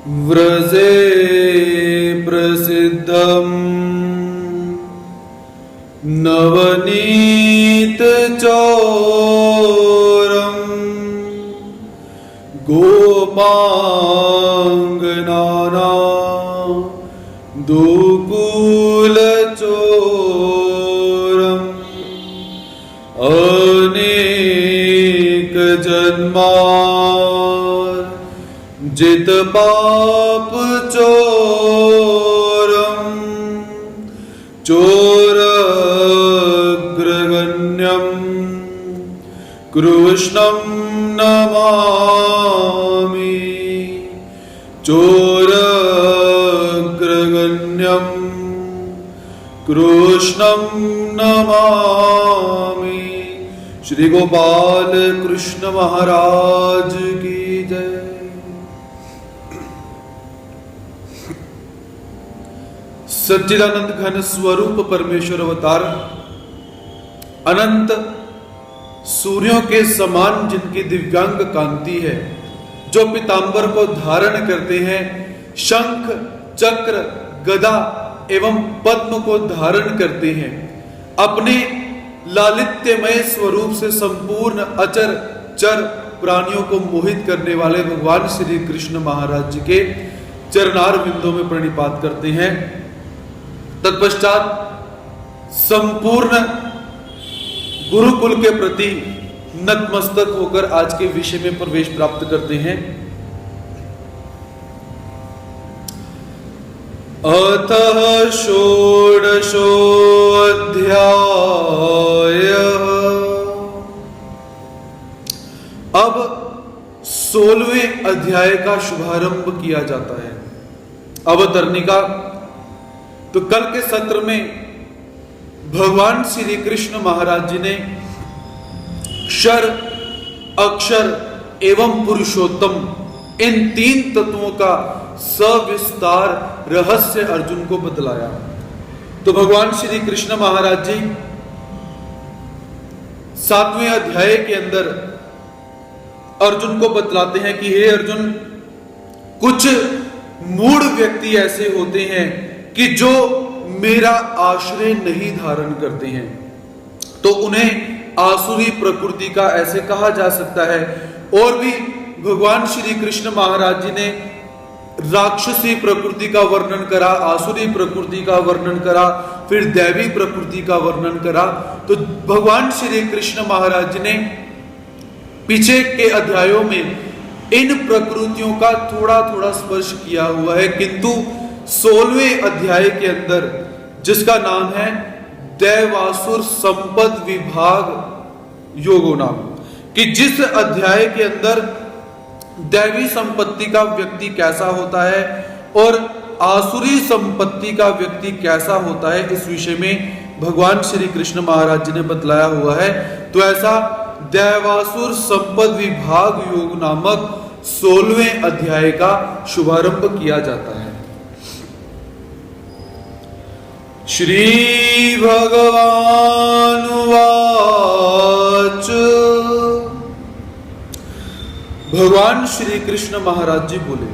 व्रजे प्रसिद्धम् नवनीत चौरम् गोपांगनाना दुकूल चोरम् अनेक जन्मार जित पाप चोरम् चोरग्रगण्यम् कृष्णं नमामि चोरग्रगण्यम् कृष्णं नमामि। श्री गोपाल कृष्ण महाराज की जय। सच्चिदानंद घन स्वरूप परमेश्वर अवतार अनंत सूर्यों के समान जिनकी दिव्यांग कांति है, जो पीतांबर को धारण करते हैं, शंख चक्र गदा एवं पद्म को धारण करते हैं, अपने लालित्यमय स्वरूप से संपूर्ण अचर चर प्राणियों को मोहित करने वाले भगवान श्री कृष्ण महाराज जी के चरणार बिंदों में प्रणिपात करते हैं। तत्पश्चात संपूर्ण गुरुकुल के प्रति नतमस्तक होकर आज के विषय में प्रवेश प्राप्त करते हैं। अतः षोडशोऽध्याय। अब 16वें अध्याय का शुभारंभ किया जाता है। अवतरणिका। तो कल के सत्र में भगवान श्री कृष्ण महाराज जी ने क्षर अक्षर एवं पुरुषोत्तम इन 3 तत्वों का सविस्तार रहस्य अर्जुन को बतलाया। तो भगवान श्री कृष्ण महाराज जी 7वें अध्याय के अंदर अर्जुन को बतलाते हैं कि हे अर्जुन, कुछ मूढ़ व्यक्ति ऐसे होते हैं कि जो मेरा आश्रय नहीं धारण करते हैं, तो उन्हें आसुरी प्रकृति का ऐसे कहा जा सकता है। और भी भगवान श्री कृष्ण महाराज जी ने राक्षसी प्रकृति का वर्णन करा, आसुरी प्रकृति का वर्णन करा, फिर दैवी प्रकृति का वर्णन करा। तो भगवान श्री कृष्ण महाराज जी ने पीछे के अध्यायों में इन प्रकृतियों का थोड़ा थोड़ा स्पर्श किया हुआ है, किंतु 16वें अध्याय के अंदर जिसका नाम है दैवासुर संपद विभाग योगो नाम, कि जिस अध्याय के अंदर दैवी संपत्ति का व्यक्ति कैसा होता है और आसुरी संपत्ति का व्यक्ति कैसा होता है, इस विषय में भगवान श्री कृष्ण महाराज जी ने बतलाया हुआ है। तो ऐसा दैवासुर संपद विभाग योग नामक 16वें अध्याय का शुभारंभ किया जाता है। श्री भगवान वाच। भगवान श्री कृष्ण महाराज जी बोले,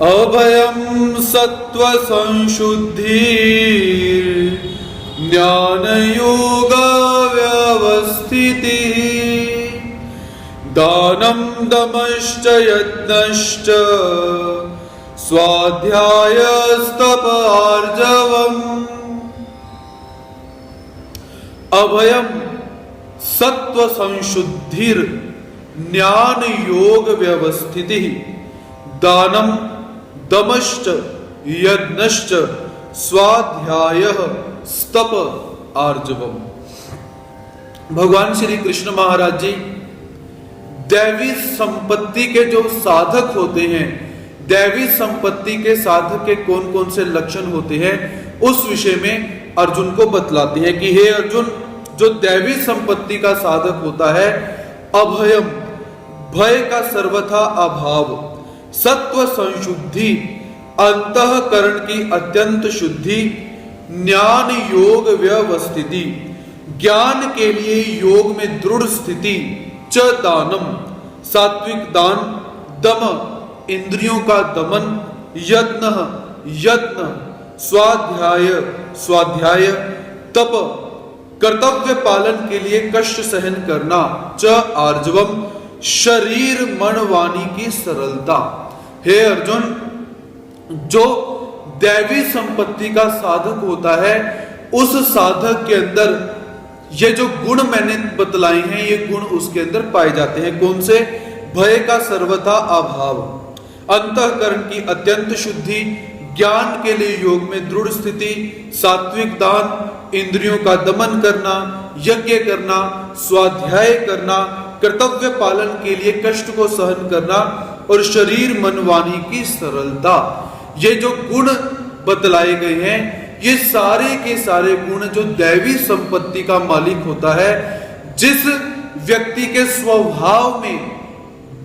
अभयम सत्व संशुद्धि ज्ञान योग व्यवस्थिति दानम दमश्च यज्ञश्च स्वाध्यायस्तप आर्जवम्। अभयम सत्व संशुद्धिर ज्ञान योग व्यवस्थिति दानम दमश्च यज्ञश्च स्वाध्यायः स्तप आर्जवम्। भगवान श्री कृष्ण महाराज जी दैवी संपत्ति के जो साधक होते हैं, दैवी संपत्ति के साधक के कौन कौन से लक्षण होते हैं, उस विषय में अर्जुन को बतलाते हैं कि हे अर्जुन, जो दैवी संपत्ति का साधक होता है, अभयम भय का सर्वथा अभाव, सत्व संशुद्धि अंतःकरण की अत्यंत शुद्धि, ज्ञान योग व्यवस्थिति ज्ञान के लिए योग में दृढ़ स्थिति, च दानम सात्विक दान, दम इंद्रियों का दमन, यत्न स्वाध्याय, तप कर्तव्य पालन के लिए कष्ट सहन करना, च आर्जवम शरीर मन वाणी की सरलता। हे अर्जुन, जो दैवी संपत्ति का साधक होता है, उस साधक के अंदर ये जो गुण मैंने बतलाए हैं, ये गुण उसके अंदर पाए जाते हैं। कौन से? भय का सर्वथा अभाव, अंतःकरण की अत्यंत शुद्धि, ज्ञान के लिए योग में दृढ़ स्थिति, सात्विक दान, इंद्रियों का दमन करना, यज्ञ करना, स्वाध्याय करना, कर्तव्य पालन के लिए कष्ट को सहन करना और शरीर मन वाणी की सरलता। ये जो गुण बतलाए गए हैं, ये सारे के सारे गुण जो दैवी संपत्ति का मालिक होता है, जिस व्यक्ति के स्वभाव में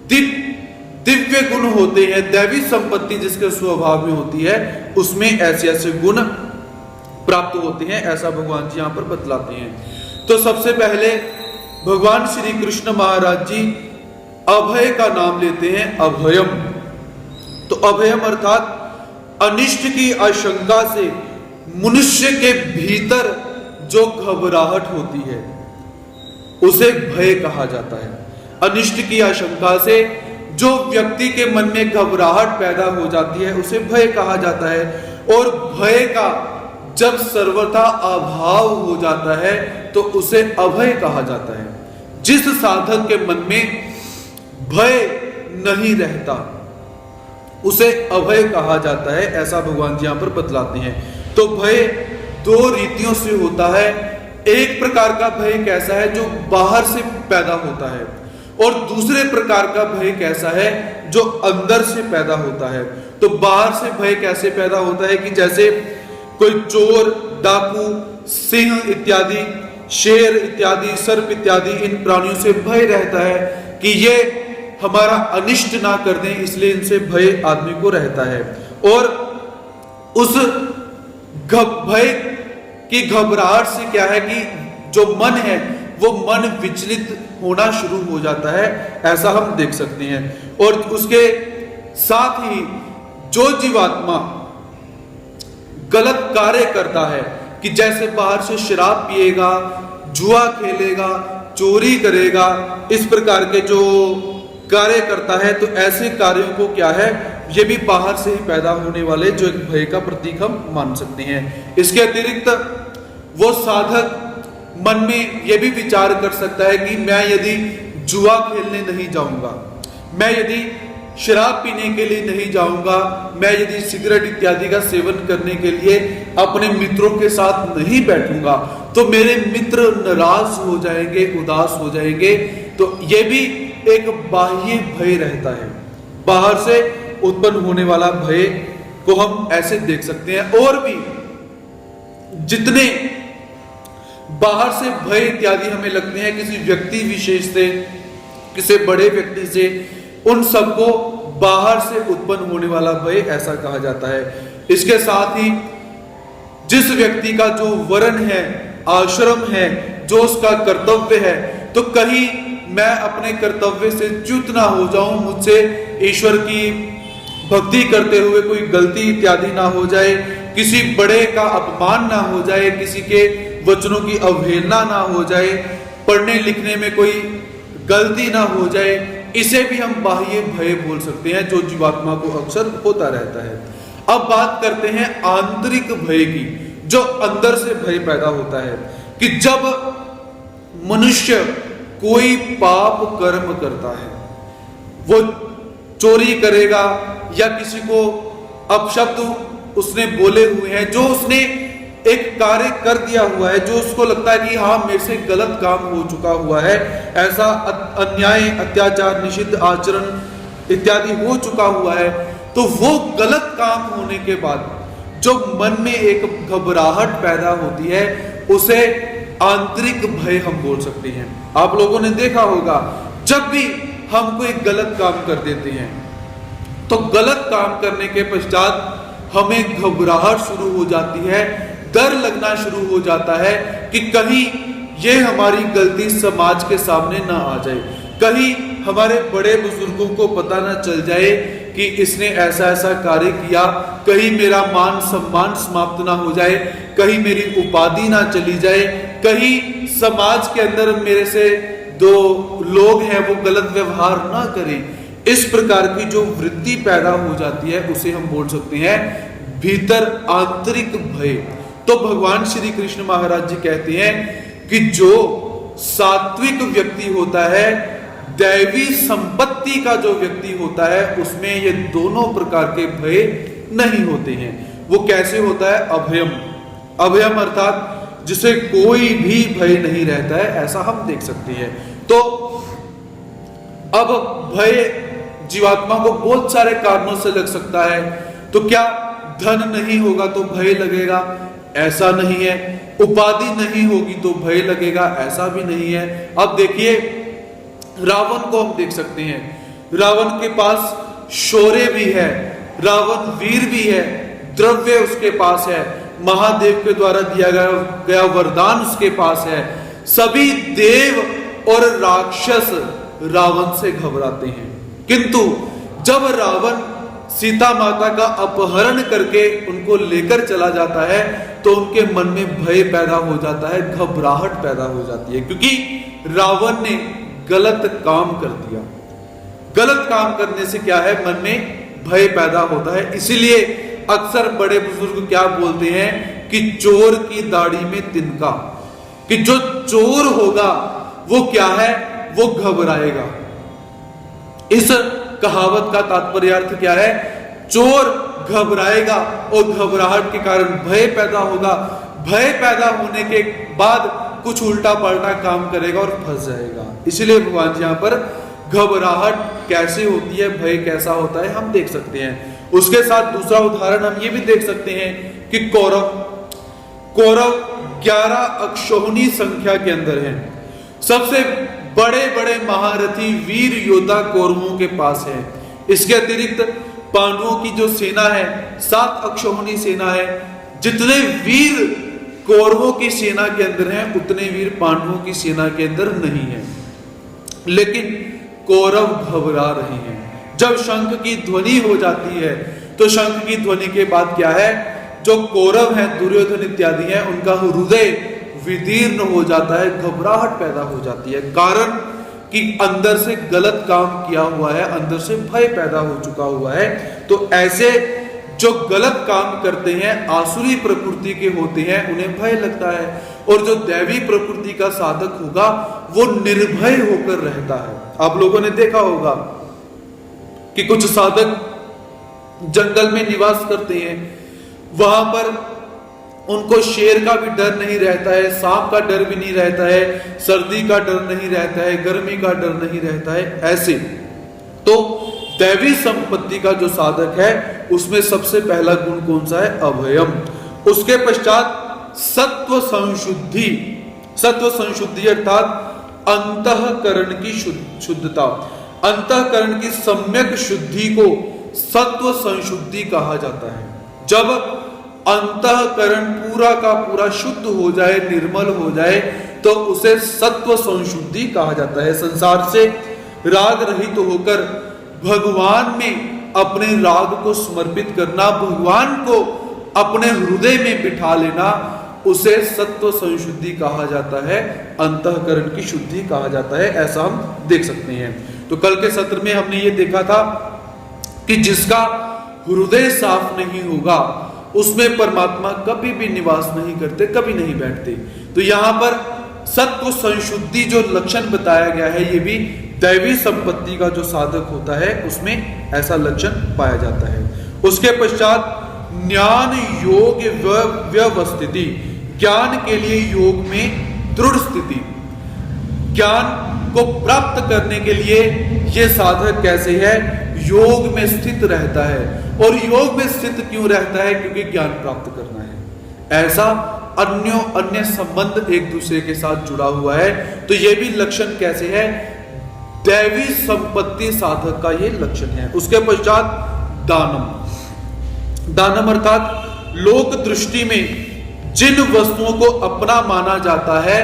दिव्य गुण होते हैं, दैवी संपत्ति जिसके स्वभाव में होती है, उसमें ऐसे ऐसे गुण प्राप्त होते हैं, ऐसा भगवान जी यहां पर बतलाते हैं। तो सबसे पहले भगवान श्री कृष्ण महाराज जी अभय का नाम लेते हैं, अभयम। तो अभयम अर्थात अनिष्ट की आशंका से मनुष्य के भीतर जो घबराहट होती है, उसे भय कहा जाता है। अनिष्ट की आशंका से जो व्यक्ति के मन में घबराहट पैदा हो जाती है, उसे भय कहा जाता है। और भय का जब सर्वथा अभाव हो जाता है, तो उसे अभय कहा जाता है। जिस साधक के मन में भय नहीं रहता, उसे अभय कहा जाता है, ऐसा भगवान जी यहां पर बतलाते हैं। तो भय दो रीतियों से होता है। एक प्रकार का भय कैसा है, जो बाहर से पैदा होता है, और दूसरे प्रकार का भय कैसा है, जो अंदर से पैदा होता है। तो बाहर से भय कैसे पैदा होता है कि जैसे कोई चोर, डाकू, सिंह इत्यादि, शेर इत्यादि, सर्प इत्यादि, इन प्राणियों से भय रहता है कि ये हमारा अनिष्ट ना कर दें, इसलिए इनसे भय आदमी को रहता है। और उस भय की घबराहट से क्या है कि जो मन है, वो मन विचलित होना शुरू हो जाता है, ऐसा हम देख सकते हैं। और उसके साथ ही जो जीवात्मा गलत कार्य करता है, कि जैसे बाहर से शराब पिएगा, जुआ खेलेगा, चोरी करेगा, इस प्रकार के जो कार्य करता है, तो ऐसे कार्यों को क्या है, ये भी बाहर से ही पैदा होने वाले जो एक भय का प्रतीक हम मान सकते हैं। इसके अतिरिक्त वो साधक मन में यह भी विचार कर सकता है कि मैं यदि जुआ खेलने नहीं जाऊंगा, मैं यदि शराब पीने के लिए नहीं जाऊंगा, मैं यदि सिगरेट इत्यादि का सेवन करने के लिए अपने मित्रों के साथ नहीं बैठूंगा, तो मेरे मित्र नाराज हो जाएंगे, उदास हो जाएंगे। तो यह भी एक बाह्य भय रहता है, बाहर से उत्पन्न होने वाला भय को हम ऐसे देख सकते हैं। और भी जितने बाहर से भय इत्यादि हमें लगते हैं किसी व्यक्ति विशेष से, किसी बड़े व्यक्ति से, उन सबको बाहर से उत्पन्न होने वाला भय ऐसा कहा जाता है। इसके साथ ही जिस व्यक्ति का जो वर्ण है, आश्रम है, जो उसका कर्तव्य है, तो कहीं मैं अपने कर्तव्य से च्युत ना हो जाऊं, मुझसे ईश्वर की भक्ति करते हुए कोई गलती इत्यादि ना हो जाए, किसी बड़े का अपमान ना हो जाए, किसी के वचनों की अवहेलना ना हो जाए, पढ़ने लिखने में कोई गलती ना हो जाए, इसे भी हम बाह्य भय बोल सकते हैं, जो जीवात्मा को अक्सर होता रहता है। अब बात करते हैं आंतरिक भय की, जो अंदर से भय पैदा होता है, कि जब मनुष्य कोई पाप कर्म करता है, वो चोरी करेगा या किसी को अपशब्द उसने बोले हुए हैं, जो उसने एक कार्य कर दिया हुआ है, जो उसको लगता है कि हाँ मेरे से गलत काम हो चुका हुआ है, ऐसा अन्याय, अत्याचार, निषिद्ध आचरण इत्यादि हो चुका हुआ है, तो वो गलत काम होने के बाद जो मन में एक घबराहट पैदा होती है, उसे आंतरिक भय हम बोल सकते हैं। आप लोगों ने देखा होगा, जब भी हम कोई गलत काम कर देते हैं, तो गलत काम करने के पश्चात हमें घबराहट शुरू हो जाती है, डर लगना शुरू हो जाता है कि कहीं ये हमारी गलती समाज के सामने ना आ जाए, कहीं हमारे बड़े बुजुर्गों को पता ना चल जाए कि इसने ऐसा ऐसा कार्य किया, कहीं मेरा मान सम्मान समाप्त ना हो जाए, कहीं मेरी उपाधि ना चली जाए, कहीं समाज के अंदर मेरे से दो लोग हैं वो गलत व्यवहार ना करें। इस प्रकार की जो वृत्ति पैदा हो जाती है उसे हम बोल सकते हैं भीतर आंतरिक भय। तो भगवान श्री कृष्ण महाराज जी कहते हैं कि जो सात्विक व्यक्ति होता है, दैवी संपत्ति का जो व्यक्ति होता है, उसमें ये दोनों प्रकार के भय नहीं होते हैं। वो कैसे होता है? अभयम। अभयम अर्थात जिसे कोई भी भय नहीं रहता है, ऐसा हम देख सकते हैं। तो अब भय जीवात्मा को बहुत सारे कारणों से लग सकता है। तो क्या धन नहीं होगा तो भय लगेगा? ऐसा नहीं है। उपाधि नहीं होगी तो भय लगेगा? ऐसा भी नहीं है। अब देखिए, रावण को हम देख सकते हैं। रावण के पास शौर्य भी है, रावण वीर भी है, द्रव्य उसके पास है, महादेव के द्वारा दिया गया वरदान उसके पास है। सभी देव और राक्षस रावण से घबराते हैं, किंतु जब रावण सीता माता का अपहरण करके उनको लेकर चला जाता है तो उनके मन में भय पैदा हो जाता है, घबराहट पैदा हो जाती है, क्योंकि रावण ने गलत काम कर दिया। गलत काम करने से क्या है? मन में भय पैदा होता है। इसीलिए अक्सर बड़े बुजुर्ग क्या बोलते हैं कि चोर की दाढ़ी में तिनका, कि जो चोर होगा वो क्या है? वो घबराएगा। इस कहावत का तात्पर्य अर्थ क्या है? चोर घबराएगा और घबराहट के कारण भय पैदा होगा। भय पैदा होने के बाद कुछ उल्टा पलटा काम करेगा और फंस जाएगा। इसलिए भगवान जी यहाँ पर घबराहट कैसे होती है, भय कैसा होता है, हम देख सकते हैं। उसके साथ दूसरा उदाहरण हम ये भी देख सकते हैं कि कौरव 11 अक्षौहिणी संख्या के अंदर है। सबसे बड़े बड़े महारथी वीर योद्धा कौरवों के पास है। इसके अतिरिक्त पांडवों की जो सेना है 7 अक्षौहिणी सेना है। जितने वीर कौरवों की सेना के अंदर हैं, उतने वीर पांडवों की सेना के अंदर नहीं है। लेकिन कौरव घबरा रहे हैं। जब शंख की ध्वनि हो जाती है तो शंख की ध्वनि के बाद क्या है? जो कौरव हैं, दुर्योधन इत्यादि हैं, उनका हृदय विदीर्ण हो जाता है, घबराहट पैदा हो जाती है। कारण कि अंदर से गलत काम किया हुआ है, अंदर से भय पैदा हो चुका हुआ है। तो ऐसे जो गलत काम करते हैं, आसुरी प्रकृति के होते हैं, उन्हें भय लगता है। और जो दैवी प्रकृति का साधक होगा वो निर्भय होकर रहता है। आप लोगों ने देखा होगा कि कुछ साधक जंगल में निवास करते हैं, वहां पर उनको शेर का भी डर नहीं रहता है, सांप का डर भी नहीं रहता है, सर्दी का डर नहीं रहता है, गर्मी का डर नहीं रहता है। ऐसे तो दैवी संपत्ति का जो साधक है उसमें सबसे पहला गुण कौन सा है? अभयम। उसके पश्चात सत्व संशुद्धि। सत्व संशुद्धि अर्थात अंतःकरण की शुद्धता। अंतःकरण की सम्यक शुद्धि को सत्व संशुद्धि कहा जाता है। जब अंतःकरण पूरा का पूरा शुद्ध हो जाए, निर्मल हो जाए, तो उसे सत्व संशुद्धि कहा जाता है। संसार से राग रहित होकर भगवान में अपने राग को समर्पित करना, भगवान को अपने हृदय में बिठा लेना, उसे सत्व संशुद्धि कहा जाता है, अंतःकरण की शुद्धि कहा जाता है। ऐसा हम देख सकते हैं। तो कल के सत्र में हमने ये देखा था कि जिसका हृदय साफ नहीं होगा उसमें परमात्मा कभी भी निवास नहीं करते, कभी नहीं बैठते। तो यहां पर सत्व संशुद्धि जो लक्षण बताया गया है, ये भी दैवी संपत्ति का जो साधक होता है उसमें ऐसा लक्षण पाया जाता है। उसके पश्चात ज्ञान योग व्यवस्थिति। ज्ञान के लिए योग में दृढ़ स्थिति। ज्ञान को प्राप्त करने के लिए यह साधक कैसे है? योग में स्थित रहता है। और योग में स्थित क्यों रहता है? क्योंकि ज्ञान प्राप्त करना है। ऐसा अन्य संबंध एक दूसरे के साथ जुड़ा हुआ है। तो यह भी लक्षण कैसे है? दैवी संपत्ति साधक का यह लक्षण है। उसके पश्चात दानम। दानम अर्थात लोक दृष्टि में जिन वस्तुओं को अपना माना जाता है,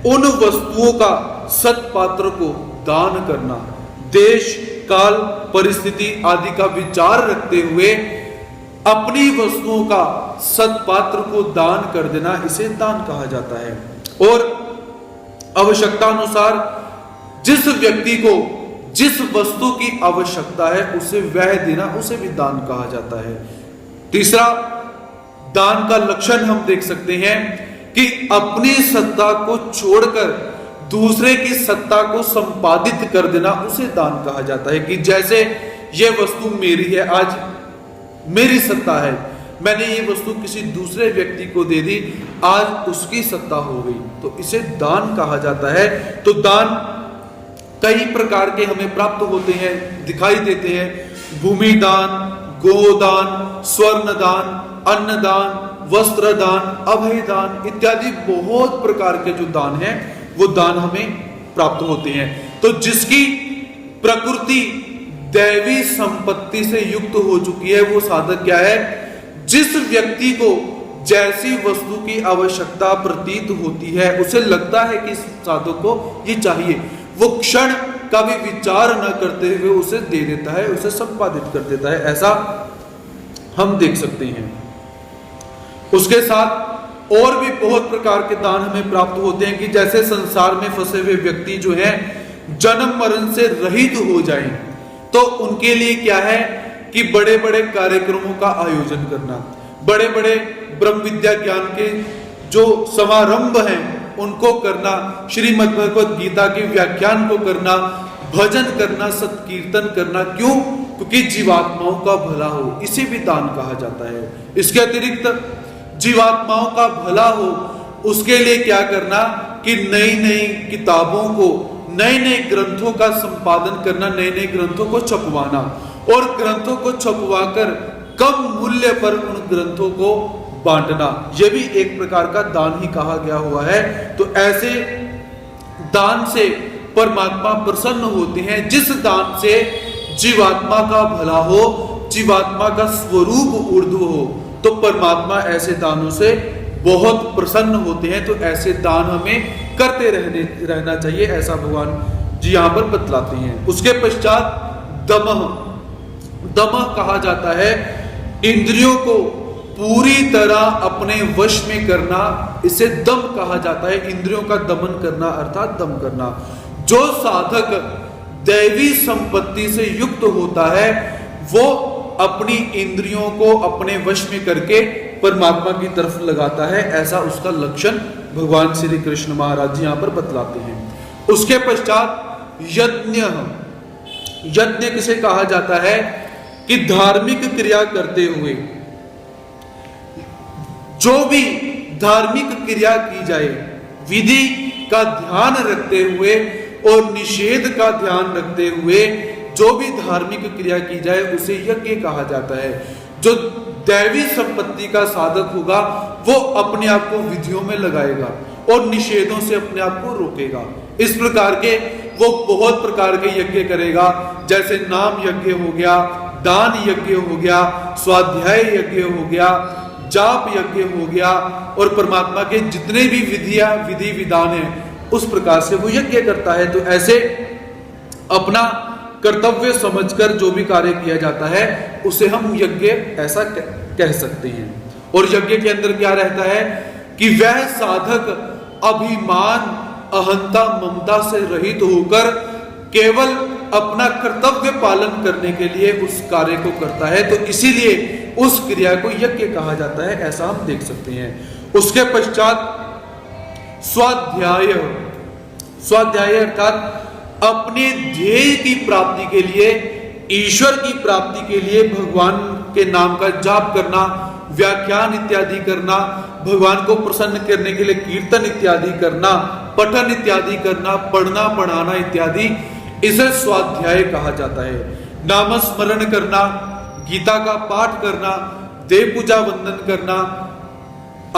उन वस्तुओं का सत्पात्र को दान करना। देश, काल, परिस्थिति आदि का विचार रखते हुए अपनी वस्तुओं का सत्पात्र को दान कर देना, इसे दान कहा जाता है। और आवश्यकता अनुसार जिस व्यक्ति को जिस वस्तु की आवश्यकता है उसे वह देना, उसे भी दान कहा जाता है। तीसरा दान का लक्षण हम देख सकते हैं कि अपनी सत्ता को छोड़कर दूसरे की सत्ता को संपादित कर देना, उसे दान कहा जाता है। कि जैसे यह वस्तु मेरी है, आज मेरी सत्ता है, मैंने ये वस्तु किसी दूसरे व्यक्ति को दे दी, आज उसकी सत्ता हो गई, तो इसे दान कहा जाता है। तो दान कई प्रकार के हमें प्राप्त होते हैं, दिखाई देते हैं। भूमि दान, गोदान, स्वर्ण दान, अन्न दान, वस्त्र दान, अभय दान इत्यादि बहुत प्रकार के जो दान हैं वो दान हमें प्राप्त होते हैं। तो जिसकी प्रकृति दैवी संपत्ति से युक्त हो चुकी है, वो साधक क्या है? जिस व्यक्ति को जैसी वस्तु की आवश्यकता प्रतीत होती है, उसे लगता है कि इस साधक को ये चाहिए, वो क्षण का भी विचार न करते हुए उसे दे देता है, उसे संपादित कर देता है। ऐसा हम देख सकते हैं। उसके साथ और भी बहुत प्रकार के दान हमें प्राप्त होते हैं कि जैसे संसार में फंसे हुए व्यक्ति जो हैं जन्म मरण से रहित हो जाएं, तो उनके लिए क्या है कि बड़े बड़े कार्यक्रमों का आयोजन करना, बड़े बड़े ब्रह्म विद्या ज्ञान के जो समारंभ हैं उनको करना, श्रीमद् भगवद गीता के व्याख्यान को करना, भजन करना, सत्कीर्तन करना। क्यों? क्योंकि जीवात्माओं का भला हो, इसे भी दान कहा जाता है। इसके अतिरिक्त जीवात्माओं का भला हो उसके लिए क्या करना कि नई नई किताबों को, नए नए ग्रंथों का संपादन करना, नए नए ग्रंथों को छपवाना और ग्रंथों को छपवाकर कम मूल्य पर उन ग्रंथों को बांटना, यह भी एक प्रकार का दान ही कहा गया हुआ है। तो ऐसे दान से परमात्मा प्रसन्न होते हैं। जिस दान से जीवात्मा का भला हो, जीवात्मा का स्वरूप ऊर्ध्व हो, तो परमात्मा ऐसे दानों से बहुत प्रसन्न होते हैं। तो ऐसे दान हमें करते रहना चाहिए, ऐसा भगवान जी यहां पर बतलाते हैं। उसके पश्चात दमः, दमः कहा जाता है इंद्रियों को पूरी तरह अपने वश में करना, इसे दम कहा जाता है। इंद्रियों का दमन करना अर्थात दम करना। जो साधक दैवी संपत्ति से युक्त होता है वो अपनी इंद्रियों को अपने वश में करके परमात्मा की तरफ लगाता है, ऐसा उसका लक्षण भगवान श्री कृष्ण महाराज जी यहां पर बतलाते हैं। उसके पश्चात यज्ञ, यज्ञ किसे कहा जाता है कि धार्मिक क्रिया करते हुए, जो भी धार्मिक क्रिया की जाए विधि का ध्यान रखते हुए और निषेध का ध्यान रखते हुए जो भी धार्मिक क्रिया की जाए उसे यज्ञ कहा जाता है। जो दैवी संपत्ति का साधक होगा वो अपने आप को विधियों में लगाएगा और निषेधों से अपने आप को रोकेगा। इस प्रकार के वो बहुत प्रकार के यज्ञ करेगा, जैसे नाम यज्ञ हो गया, दान यज्ञ हो गया, स्वाध्याय यज्ञ हो गया, जाप यज्ञ हो गया, और परमात्मा के जितने भी विधि विधान है उस प्रकार से वो यज्ञ करता है। तो ऐसे अपना कर्तव्य समझकर जो भी कार्य किया जाता है उसे हम यज्ञ ऐसा कह सकते हैं। और यज्ञ के अंदर क्या रहता है कि वह साधक अभिमान, अहंता, ममता से रहित होकर केवल अपना कर्तव्य पालन करने के लिए उस कार्य को करता है, तो इसीलिए उस क्रिया को यज्ञ कहा जाता है, ऐसा हम देख सकते हैं। उसके पश्चात स्वाध्याय, स्वाध्याय अर्थात अपने ध्येय की प्राप्ति के लिए, ईश्वर की प्राप्ति के लिए भगवान के नाम का जाप करना, व्याख्यान इत्यादि करना, भगवान को प्रसन्न करने के लिए कीर्तन इत्यादि करना, पठन इत्यादि करना, पढ़ना पढ़ाना इत्यादि, इसे स्वाध्याय कहा जाता है। नाम स्मरण करना, गीता का पाठ करना, देव पूजा वंदन करना,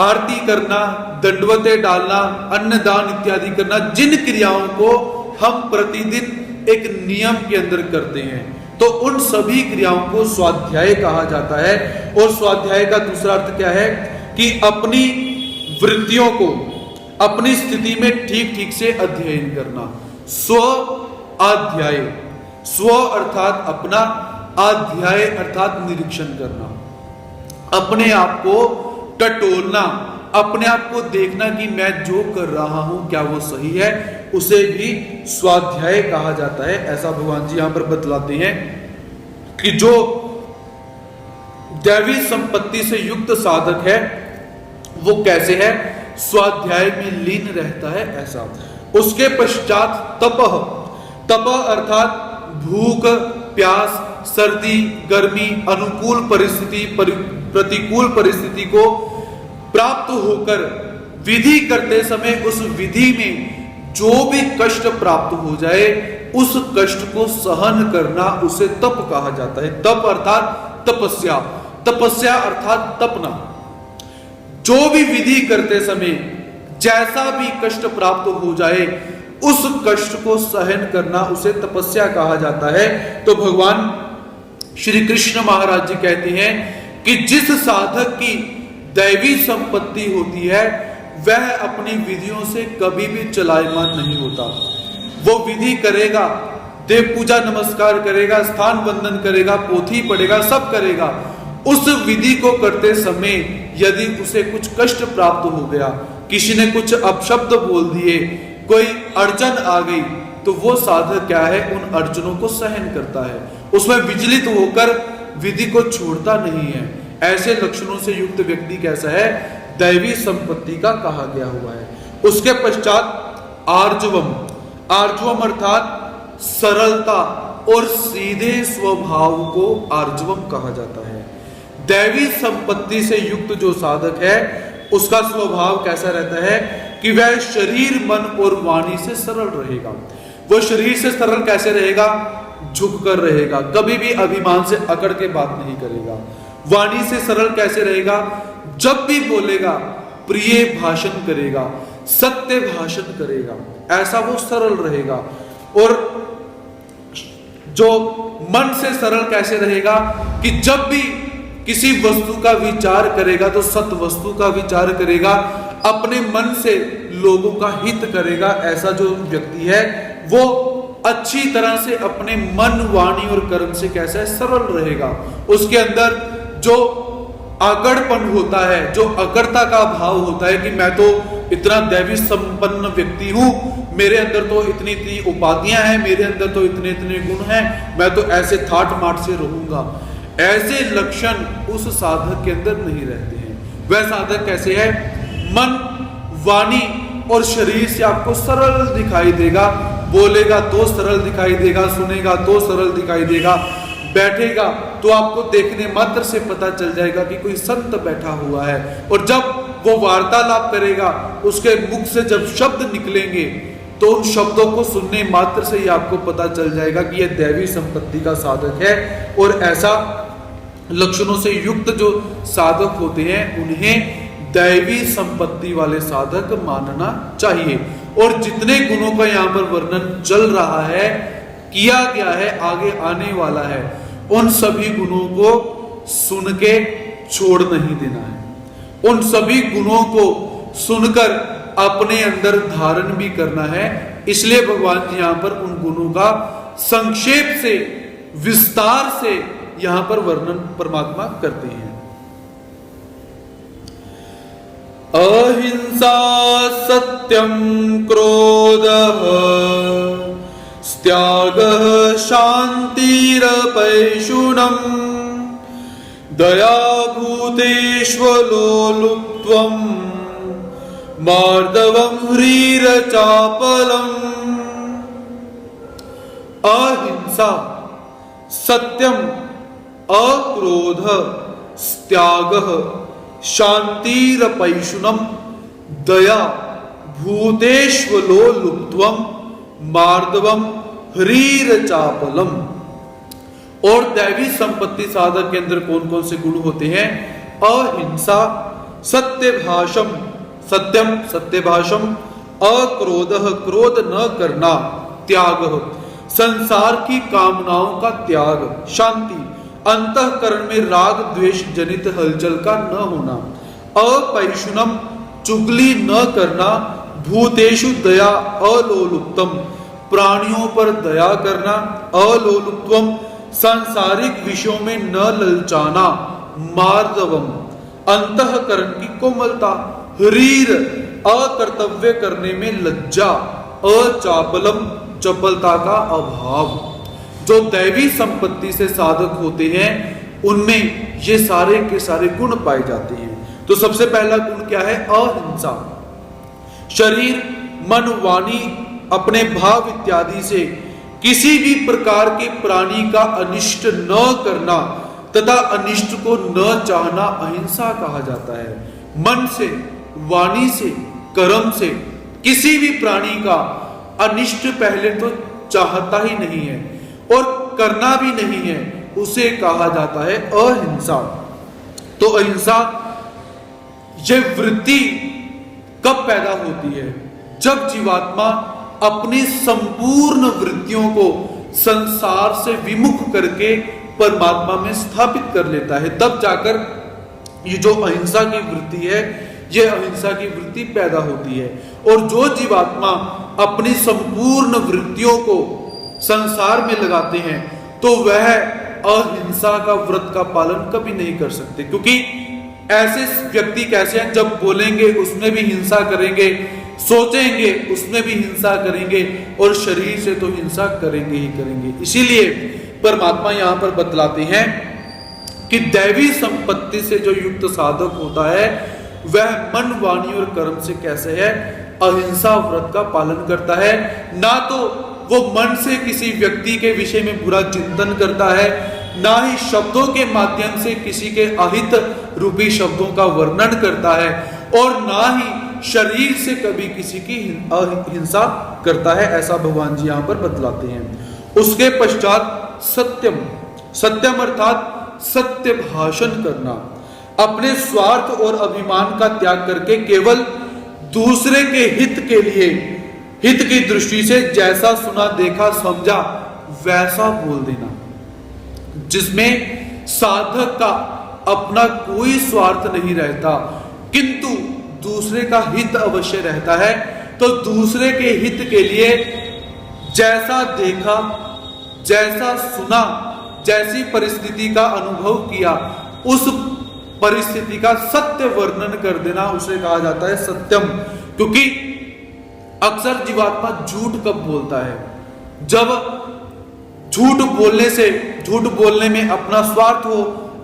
आरती करना, दंडवते डालना, अन्नदान इत्यादि करना, जिन क्रियाओं को हम प्रतिदिन एक नियम के अंदर करते हैं तो उन सभी क्रियाओं को स्वाध्याय कहा जाता है। और स्वाध्याय का दूसरा अर्थ क्या है कि अपनी वृत्तियों को अपनी स्थिति में ठीक ठीक से अध्ययन करना, स्व अध्याय। स्व अर्थात अपना, अध्याय अर्थात निरीक्षण करना, अपने आप को टटोलना, अपने आप को देखना कि मैं जो कर रहा हूं क्या वो सही है, उसे भी स्वाध्याय कहा जाता है। ऐसा भगवान जी यहां पर बतलाते हैं कि जो दैवी संपत्ति से युक्त साधक है वो कैसे है, स्वाध्याय में लीन रहता है ऐसा। उसके पश्चात तप अर्थात भूख प्यास, सर्दी गर्मी, अनुकूल परिस्थिति प्रतिकूल परिस्थिति को प्राप्त होकर विधि करते समय उस विधि में जो भी कष्ट प्राप्त हो जाए उस कष्ट को सहन करना, उसे तप कहा जाता है। तप अर्थात तपस्या, तपस्या अर्थात तपना। जो भी विधि करते समय जैसा भी कष्ट प्राप्त हो जाए उस कष्ट को सहन करना, उसे तपस्या कहा जाता है। तो भगवान श्री कृष्ण महाराज जी कहते हैं कि जिस साधक की दैवी संपत्ति होती है वह अपनी विधियों से कभी भी चलायमान नहीं होता। वो विधि करेगा, देव पूजा नमस्कार करेगा, स्थान बंदन करेगा, पोथी पढ़ेगा, सब करेगा। उस विधि को करते समय यदि उसे कुछ कष्ट प्राप्त हो गया, किसी ने कुछ अपशब्द बोल दिए, कोई अड़चन आ गई, तो वो साधक क्या है, उन अड़चनों को सहन करता है, उसमें विचलित होकर विधि को छोड़ता नहीं है। ऐसे लक्षणों से युक्त व्यक्ति कैसा है, दैवी संपत्ति का कहा गया हुआ है। उसके पश्चात आर्जवम, आर्जवम अर्थात सरलता और सीधे स्वभाव को आर्जवम कहा जाता है। दैवी संपत्ति से युक्त जो साधक है उसका स्वभाव कैसा रहता है कि वह शरीर मन और वाणी से सरल रहेगा। वो शरीर से सरल कैसे रहेगा, झुककर रहेगा, कभी भी अभिमान से अकड़ के बात नहीं करेगा। वाणी से सरल कैसे रहेगा, जब भी बोलेगा प्रिय भाषण करेगा, सत्य भाषण करेगा, ऐसा वो सरल रहेगा। और जो मन से सरल कैसे रहेगा कि जब भी किसी वस्तु का विचार करेगा तो सत वस्तु का विचार करेगा, अपने मन से लोगों का हित करेगा। ऐसा जो व्यक्ति है वो अच्छी तरह से अपने मन वाणी और कर्म से कैसा है, सरल रहेगा। उसके अंदर जो आकड़पन होता है, जो अकड़ता का भाव होता है कि मैं तो इतना दैवी संपन्न व्यक्ति हूं, मेरे अंदर तो इतनी इतनी उपाधियां हैं, मेरे अंदर तो इतने इतने गुण हैं, मैं तो ऐसे ठाट माट से रहूंगा, ऐसे लक्षण उस साधक के अंदर नहीं रहते हैं। वह साधक कैसे है, मन वाणी और शरीर से आपको सरल दिखाई देगा, बोलेगा तो सरल दिखाई देगा, सुनेगा तो सरल दिखाई देगा, बैठेगा तो आपको देखने मात्र से पता चल जाएगा कि कोई संत बैठा हुआ है। और जब वो वार्तालाप करेगा, उसके मुख से जब शब्द निकलेंगे तो उन शब्दों को सुनने मात्र से ही आपको पता चल जाएगा कि यह दैवी संपत्ति का साधक है। और ऐसा लक्षणों से युक्त जो साधक होते हैं उन्हें दैवी संपत्ति वाले साधक मानना चाहिए। और जितने गुणों का यहाँ पर वर्णन चल रहा है, किया गया है, आगे आने वाला है, उन सभी गुणों को सुन के छोड़ नहीं देना है। उन सभी गुणों को सुनकर अपने अंदर धारण भी करना है। इसलिए भगवान जी यहां पर उन गुणों का संक्षेप से, विस्तार से यहां पर वर्णन परमात्मा करते हैं। अहिंसा सत्यम क्रोधः त्यागः शान्तिरपैशुनम् दया भूतेष्वलोलुप्त्वम् मार्दवम् ह्रीरचापलम्। अहिंसा सत्यम अक्रोध त्यागः शान्तिरपैशुनम् दया भूतेष्वलोलुप्त्वम् मार्दवम ह्रीर चापलम। और दैवी संपत्ति साधक के अंदर कौन कौन से गुण होते हैं, अहिंसा सत्य भाषम, सत्यम सत्य भाषम, अक्रोधः क्रोध न करना, त्याग संसार की कामनाओं का त्याग, शांति अंतःकरण में राग द्वेष जनित हलचल का न होना, अपैशुनम चुगली न करना, भूतेषु दया अलोलुप्तम प्राणियों पर दया करना, अलोलुप्त्वम, सांसारिक विषयों में न ललचाना, मार्दवम, अंतःकरण की कोमलता, ह्रीर, अकर्तव्य करने में लज्जा, अचापलम, चपलता का अभाव। जो दैवी संपत्ति से साधक होते हैं उनमें ये सारे के सारे गुण पाए जाते हैं। तो सबसे पहला गुण क्या है? अहिंसा। शरीर, मन, वाणी, अपने भाव इत्यादि से किसी भी प्रकार के प्राणी का अनिष्ट न करना तथा अनिष्ट को न चाहना अहिंसा कहा जाता है। मन से, वाणी से, कर्म से किसी भी प्राणी का अनिष्ट पहले तो चाहता ही नहीं है और करना भी नहीं है, उसे कहा जाता है अहिंसा। तो अहिंसा ये वृत्ति कब पैदा होती है? जब जीवात्मा अपनी संपूर्ण वृत्तियों को संसार से विमुख करके परमात्मा में स्थापित कर लेता है, तब जाकर ये जो अहिंसा की वृत्ति है, ये अहिंसा की वृत्ति पैदा होती है। और जो जीवात्मा अपनी संपूर्ण वृत्तियों को संसार में लगाते हैं तो वह अहिंसा का व्रत का पालन कभी नहीं कर सकते, क्योंकि ऐसे व्यक्ति कैसे हैं? जब बोलेंगे उसमें भी हिंसा करेंगे, सोचेंगे उसमें भी हिंसा करेंगे और शरीर से तो हिंसा करेंगे ही करेंगे। इसीलिए परमात्मा यहां पर बतलाते हैं कि दैवी संपत्ति से जो युक्त साधक होता है वह मन, वाणी और कर्म से कैसे है? अहिंसा व्रत का पालन करता है। ना तो वो मन से किसी व्यक्ति के विषय में बुरा चिंतन करता है, ना ही शब्दों के माध्यम से किसी के अहित रूपी शब्दों का वर्णन करता है, और ना ही शरीर से कभी किसी की हिंसा करता है। ऐसा भगवान जी यहां पर बतलाते हैं। उसके पश्चात सत्यम, सत्यम अर्थात सत्य भाषण करना, अपने स्वार्थ और अभिमान का त्याग करके केवल दूसरे के हित के लिए, हित की दृष्टि से जैसा सुना, देखा, समझा वैसा बोल देना, जिसमें साधक का अपना कोई स्वार्थ नहीं रहता किंतु दूसरे का हित अवश्य रहता है। तो दूसरे के हित के लिए जैसा देखा, जैसा सुना, जैसी परिस्थिति का अनुभव किया, उस परिस्थिति का सत्य वर्णन कर देना, उसे कहा जाता है सत्यम। क्योंकि अक्सर जीवात्मा झूठ कब बोलता है? जब झूठ बोलने से, झूठ बोलने में अपना स्वार्थ हो,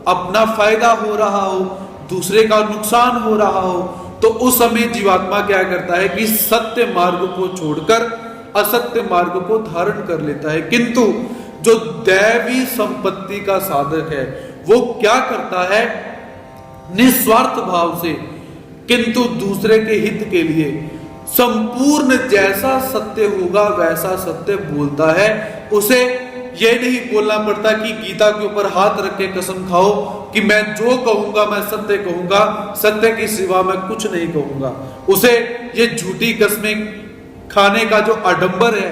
अपना फायदा हो रहा हो, दूसरे का नुकसान हो रहा हो, तो उस समय जीवात्मा क्या करता है कि सत्य मार्ग को छोड़कर असत्य मार्ग को धारण कर लेता है। किंतु जो दैवी संपत्ति का साधक है वो क्या करता है? निस्वार्थ भाव से किंतु दूसरे के हित के लिए संपूर्ण जैसा सत्य होगा वैसा सत्य बोलता है। उसे यह नहीं बोलना पड़ता कि गीता के ऊपर हाथ रख के कसम खाओ कि मैं जो कहूंगा मैं सत्य कहूंगा, सत्य की सिवा मैं कुछ नहीं कहूंगा। उसे ये झूठी कस्में खाने का जो आडंबर है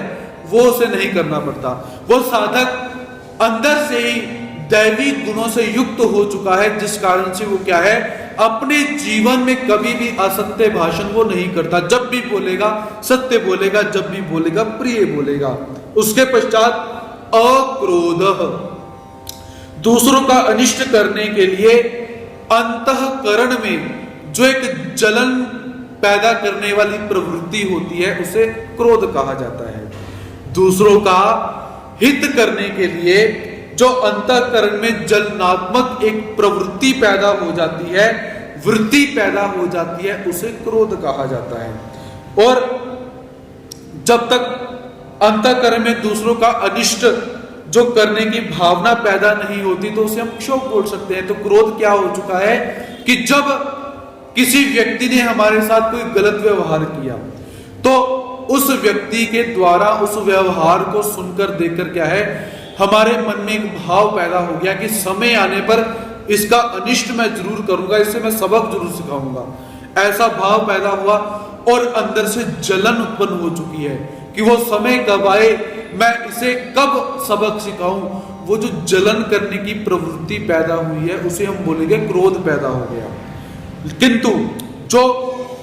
वो उसे नहीं करना पड़ता। वो साधक अंदर से ही दैवी गुणों से युक्त हो चुका है, जिस कारण से वो क्या है, अपने जीवन में कभी भी असत्य भाषण वो नहीं करता। जब भी बोलेगा सत्य बोलेगा, जब भी बोलेगा प्रिय बोलेगा। उसके पश्चात अक्रोध, दूसरों का अनिष्ट करने के लिए अंतःकरण में जो एक जलन पैदा करने वाली प्रवृत्ति होती है उसे क्रोध कहा जाता है। दूसरों का हित करने के लिए जो अंतःकरण में जलनात्मक एक प्रवृत्ति पैदा हो जाती है, वृत्ति पैदा हो जाती है, उसे क्रोध कहा जाता है। और जब तक अंतःकरण में दूसरों का अनिष्ट जो करने की भावना पैदा नहीं होती तो उसे हम क्षोभ बोल सकते हैं। तो क्रोध क्या हो चुका है कि जब किसी व्यक्ति ने हमारे साथ कोई गलत व्यवहार किया तो उस व्यक्ति के द्वारा उस व्यवहार को सुनकर देखकर क्या है, हमारे मन में एक भाव पैदा हो गया कि समय आने पर इसका अनिष्ट मैं जरूर करूंगा, इससे मैं सबक जरूर सिखाऊंगा। ऐसा भाव पैदा हुआ और अंदर से जलन उत्पन्न हो चुकी है कि वो समय कब आए, मैं इसे कब सबक सिखाऊं। वो जो जलन करने की प्रवृत्ति पैदा हुई है उसे हम बोलेंगे क्रोध पैदा हो गया। किंतु जो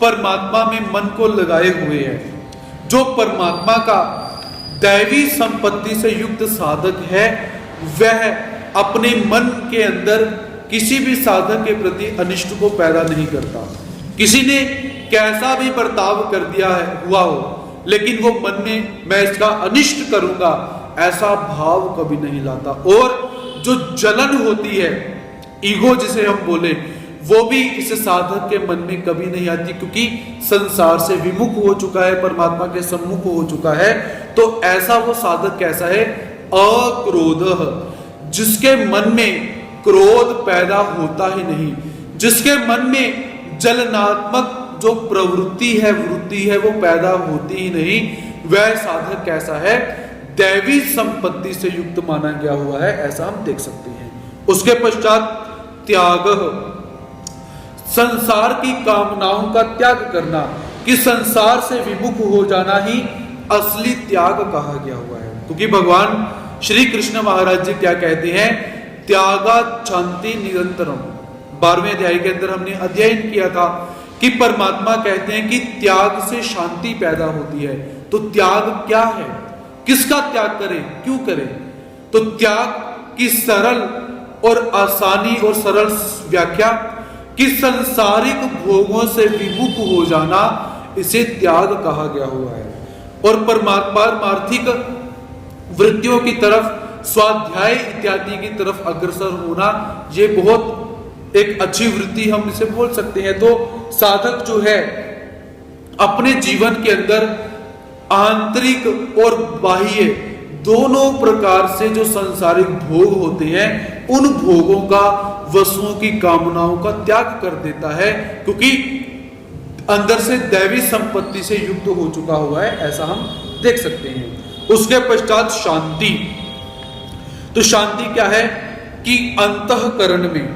परमात्मा में मन को लगाए हुए है, जो परमात्मा का दैवी संपत्ति से युक्त साधक है वह अपने मन के अंदर किसी भी साधक के प्रति अनिष्ट को पैदा नहीं करता। किसी ने कैसा भी बर्ताव कर दिया है हुआ हो, लेकिन वो मन में मैं इसका अनिष्ट करूंगा ऐसा भाव कभी नहीं लाता। और जो जलन होती है, ईगो जिसे हम बोले, वो भी इस साधक के मन में कभी नहीं आती, क्योंकि संसार से विमुख हो चुका है, परमात्मा के सम्मुख हो चुका है। तो ऐसा वो साधक कैसा है? अक्रोध, जिसके मन में क्रोध पैदा होता ही नहीं, जिसके मन में जलनात्मक जो प्रवृत्ति है, वृत्ति है, वो पैदा होती ही नहीं, वह साधक कैसा है? दैवी संपत्ति से युक्त माना गया हुआ है, ऐसा हम देख सकते हैं। उसके पश्चात त्याग, संसार की कामनाओं का त्याग करना, कि संसार से विमुख हो जाना ही असली त्याग कहा गया हुआ है। क्योंकि भगवान श्री कृष्ण महाराज जी क्या कहते हैं? त्यागा शांति निरंतरम। 12वें अध्याय के अंदर हमने अध्ययन किया था कि परमात्मा कहते हैं कि त्याग से शांति पैदा होती है। तो त्याग क्या है? किसका त्याग करें, क्यों करें? तो त्याग की सरल और आसानी और सरल व्याख्या कि संसारिक भोगों से विमुख हो जाना, इसे त्याग कहा गया हुआ है। और पारमार्थिक वृत्तियों की तरफ, स्वाध्याय इत्यादि की तरफ अग्रसर होना, ये बहुत एक अच्छी वृत्ति हम इसे बोल सकते हैं। तो साधक जो है अपने जीवन के अंदर आंतरिक और बाह्य दोनों प्रकार से जो सांसारिक भोग होते हैं, उन भोगों का, वस्तुओं की कामनाओं का त्याग कर देता है, क्योंकि अंदर से दैवी संपत्ति से युक्त हो चुका हुआ है, ऐसा हम देख सकते हैं। उसके पश्चात शांति। तो शांति क्या है? कि अंतःकरण में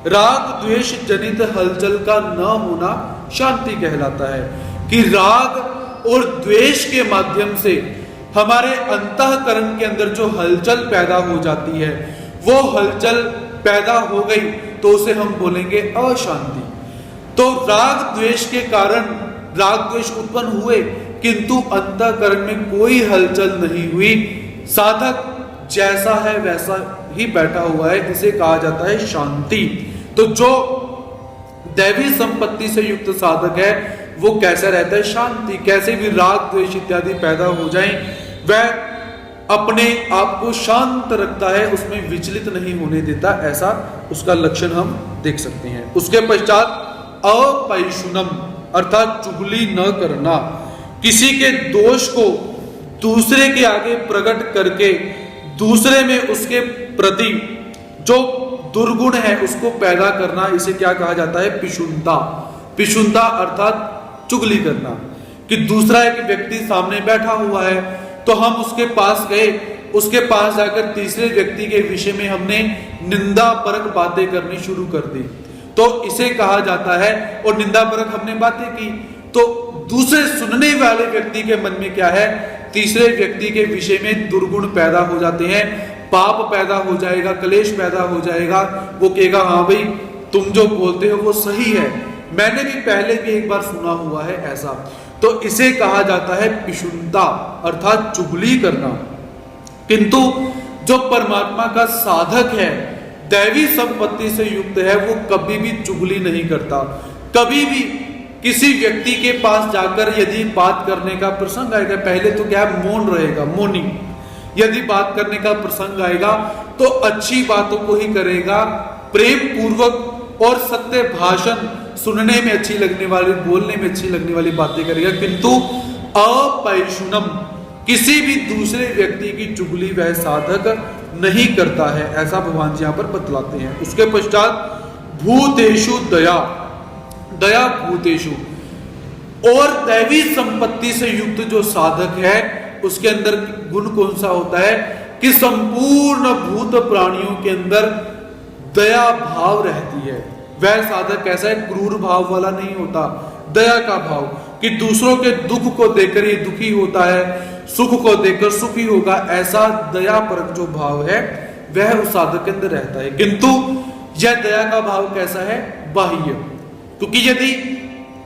राग द्वेष जनित हलचल का न होना शांति कहलाता है। कि राग और द्वेष के माध्यम से हमारे अंतःकरण के अंदर जो हलचल पैदा हो जाती है, वो हलचल पैदा हो गई तो उसे हम बोलेंगे अशांति। तो राग द्वेष के कारण राग द्वेष उत्पन्न हुए, किंतु अंतःकरण में कोई हलचल नहीं हुई, साधक जैसा है वैसा ही बैठा हुआ है, इसे कहा जाता है शांति। तो जो दैवी संपत्ति से युक्त साधक है वो कैसा रहता है? शांति। कैसे भी राग द्वेष इत्यादि पैदा हो जाएं, वह अपने आप को शांत रखता है, उसमें विचलित नहीं होने देता, ऐसा उसका लक्षण हम देख सकते हैं। उसके पश्चात अपैशुनम अर्थात चुगली न करना, किसी के दोष को दूसरे के आगे प्रकट करके दूसरे में उसके प्रति जो दुर्गुण है उसको पैदा करना, इसे क्या कहा जाता है? पिशुनता। पिशुनता अर्थात चुगली करना। कि दूसरा एक व्यक्ति सामने बैठा हुआ है तो हम उसके पास गए, उसके पास जाकर तीसरे व्यक्ति के विषय में हमने निंदापरक बातें करनी शुरू कर दी, तो इसे कहा जाता है। और निंदापरक हमने बातें की तो दूसरे सुनने वाले व्यक्ति के मन में क्या है? तीसरे व्यक्ति के विषय में दुर्गुण पैदा हो जाते हैं, पाप पैदा हो जाएगा, क्लेश पैदा हो जाएगा। वो कहेगा हाँ भाई तुम जो बोलते हो वो सही है, मैंने भी पहले भी एक बार सुना हुआ है ऐसा। तो इसे कहा जाता है पिशुनता अर्थात चुगली करना। किंतु जो परमात्मा का साधक है, दैवी संपत्ति से युक्त है, वो कभी भी चुगली नहीं करता। कभी भी किसी व्यक्ति के पास जाकर यदि बात करने का प्रसंग आएगा, पहले तो क्या है? मौन रहेगा, मौनी। यदि बात करने का प्रसंग आएगा तो अच्छी बातों को ही करेगा, प्रेम पूर्वक और सत्य भाषण, सुनने में अच्छी लगने वाली, बोलने में अच्छी लगने वाली बातें करेगा। किंतु अपैशुनम, किसी भी दूसरे व्यक्ति की चुगली वह साधक नहीं करता है, ऐसा भगवान जी यहाँ पर बतलाते हैं। उसके पश्चात भूतेषु दया, दया भूतेषु, और दैवी संपत्ति से युक्त जो साधक है उसके अंदर गुण कौन सा होता है? कि संपूर्ण भूत प्राणियों के अंदर दया भाव रहती है। वह साधक कैसा है? क्रूर भाव वाला नहीं होता, दया का भाव, कि दूसरों के दुख को देखकर ये दुखी होता है, सुख को देखकर सुखी होगा, ऐसा दया परक जो भाव है वह उस साधक के अंदर रहता है। किंतु यह दया का भाव कैसा है? बाह्य। क्योंकि यदि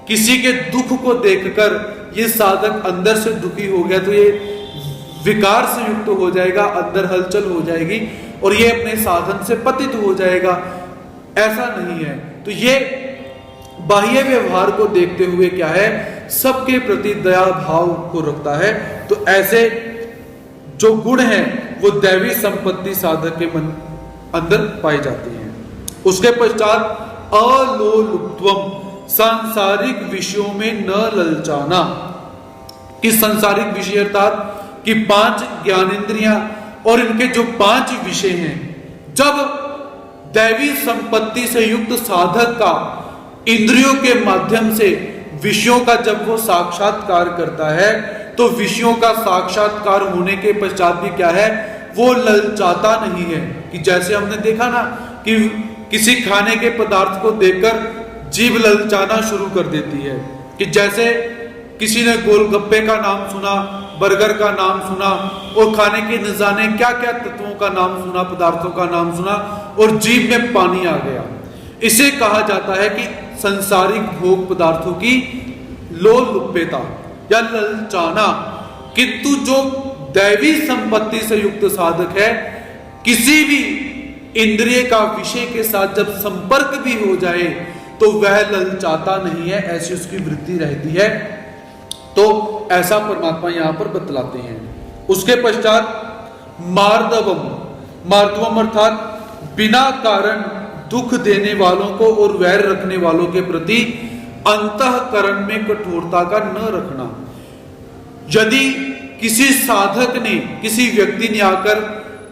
किसी के दुख को देखकर ये साधक अंदर से दुखी हो गया तो ये विकार से युक्त हो जाएगा, अंदर हलचल हो जाएगी और ये अपने साधन से पतित हो जाएगा। ऐसा नहीं है। तो ये बाह्य व्यवहार को देखते हुए क्या है, सबके प्रति दया भाव को रखता है। तो ऐसे जो गुण हैं वो दैवी संपत्ति साधक के मन अंदर पाई जाती हैं। उसके पश्चात अलोलुप्त्वम, सांसारिक विषयों में न ललचाना। कि सांसारिक विषय अर्थात कि 5 ज्ञानेंद्रियां और इनके जो 5 विषय हैं, जब दैवी संपत्ति से युक्त साधक का इंद्रियों के माध्यम से विषयों का जब वो साक्षात्कार करता है, तो विषयों का साक्षात्कार होने के पश्चात भी क्या है, वो ललचाता नहीं है। कि जैसे हमने देखा ना कि किसी खाने के पदार्थ को देखकर जीभ ललचाना शुरू कर देती है। कि जैसे किसी ने गोलगप्पे का नाम सुना, बर्गर का नाम सुना और खाने के न जाने क्या क्या तत्वों का नाम सुना, पदार्थों का नाम सुना और जीभ में पानी आ गया। इसे कहा जाता है कि संसारिक भोग पदार्थों की लोलुप्यता या ललचाना। किंतु जो दैवी संपत्ति से युक्त साधक है, किसी भी इंद्रिय का विषय के साथ जब संपर्क भी हो जाए तो वह ललचाता नहीं है, ऐसी उसकी वृत्ति रहती है। तो ऐसा परमात्मा यहां पर बतलाते हैं। उसके पश्चात मार्दवम, मार्दवम अर्थात बिना कारण दुख देने वालों को और वैर रखने वालों के प्रति अंतःकरण में कठोरता का न रखना। यदि किसी साधक ने, किसी व्यक्ति ने आकर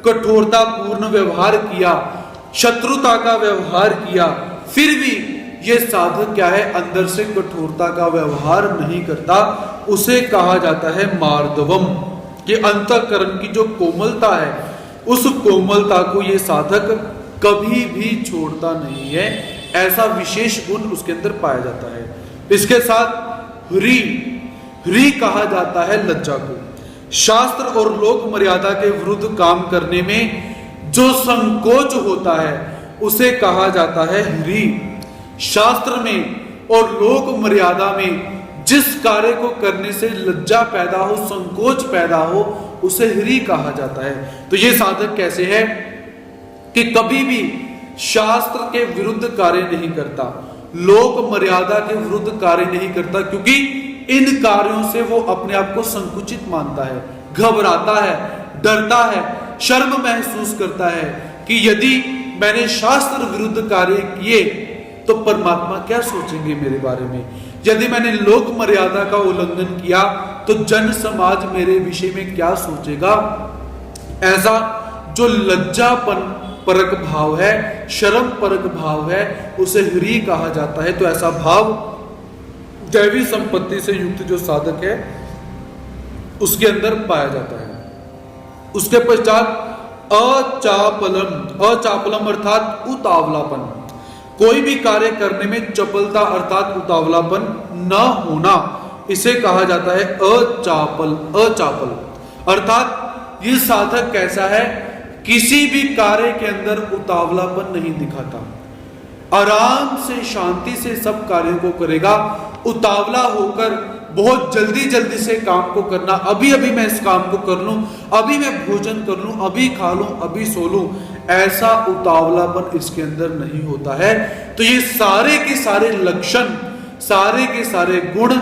कठोरता पूर्ण व्यवहार किया, शत्रुता का व्यवहार किया, फिर भी ये साधक क्या है, अंदर से कठोरता का व्यवहार नहीं करता, उसे कहा जाता है मार्दवम। कि अंतःकरण की जो कोमलता है, उस कोमलता को ये साधक कभी भी छोड़ता नहीं है। ऐसा विशेष गुण उसके अंदर पाया जाता है। इसके साथ ह्री कहा जाता है लज्जा को। शास्त्र और लोक मर्यादा के विरुद्ध काम करने में जो संकोच होता है उसे कहा जाता है ह्री। शास्त्र में और लोक मर्यादा में जिस कार्य को करने से लज्जा पैदा हो, संकोच पैदा हो, उसे ह्री कहा जाता है। तो ये साधक कैसे है कि कभी भी शास्त्र के विरुद्ध कार्य नहीं करता, लोक मर्यादा के विरुद्ध कार्य नहीं करता, क्योंकि इन कार्यों से वो अपने आप को संकुचित मानता है, घबराता है, डरता है, शर्म महसूस करता है कि यदि मैंने शास्त्र विरुद्ध कार्य किए तो परमात्मा क्या सोचेंगे मेरे बारे में। यदि मैंने लोक मर्यादा का उल्लंघन किया तो जन समाज मेरे विषय में क्या सोचेगा। ऐसा जो लज्जापन परक भाव है, शर्म परक भाव है, उसे ह्री कहा जाता है। तो ऐसा भाव दैवी संपत्ति से युक्त जो साधक है उसके अंदर पाया जाता है। उसके पश्चात अचापलम, अचापलम अर्थात उतावलापन। कोई भी कार्य करने में चपलता अर्थात उतावलापन न होना, इसे कहा जाता है अचापल। अर्थात ये साधक कैसा है, किसी भी कार्य के अंदर उतावलापन नहीं दिखाता, आराम से शांति से सब कार्यों को करेगा। उतावला होकर बहुत जल्दी से काम को करना, अभी मैं इस काम को कर लूं, अभी मैं भोजन कर लूं, अभी खा लूं, अभी सो लूं, ऐसा उतावलापन इसके अंदर नहीं होता है। तो ये सारे के सारे लक्षण, सारे के सारे गुण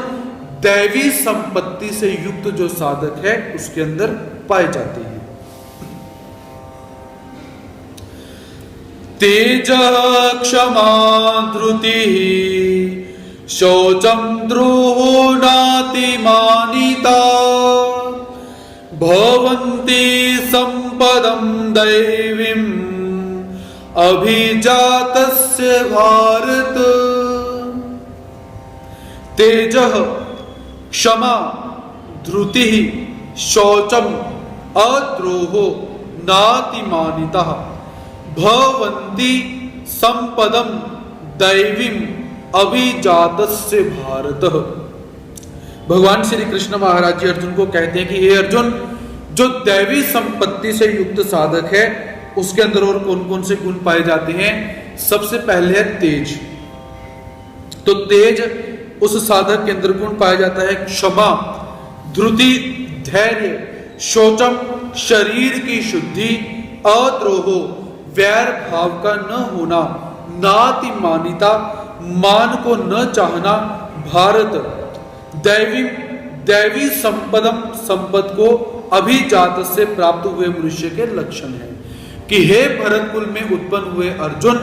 दैवी संपत्ति से युक्त जो साधक है उसके अंदर पाए जाते हैं। तेज क्षमा धृति शौचम द्रोहो नातिमानिता भवन्ति संपदं दैवीं अभिजातस्य भारत। तेजः क्षमा धृतिः शौचम अद्रोहो नातिमानितः भवन्ति संपदं दैवीं अभिजातस्य भारत। भगवान श्री कृष्ण महाराज जी अर्जुन को कहते हैं कि हे अर्जुन, जो दैवी संपत्ति से युक्त साधक है उसके अंदर और कौन कौन से गुण पाए जाते हैं। सबसे पहले है तेज। तो तेज उस साधक के अंदर गुण पाया जाता है क्षमा, धृति धैर्य, शौचम शरीर की शुद्धि, अद्रोहो वैर भाव का न होना, नातिमानिता मान को न चाहना, भारत दैवी संपद को अभिजात से प्राप्त हुए मनुष्य के लक्षण है। कि हे भरत कुल में उत्पन्न हुए अर्जुन,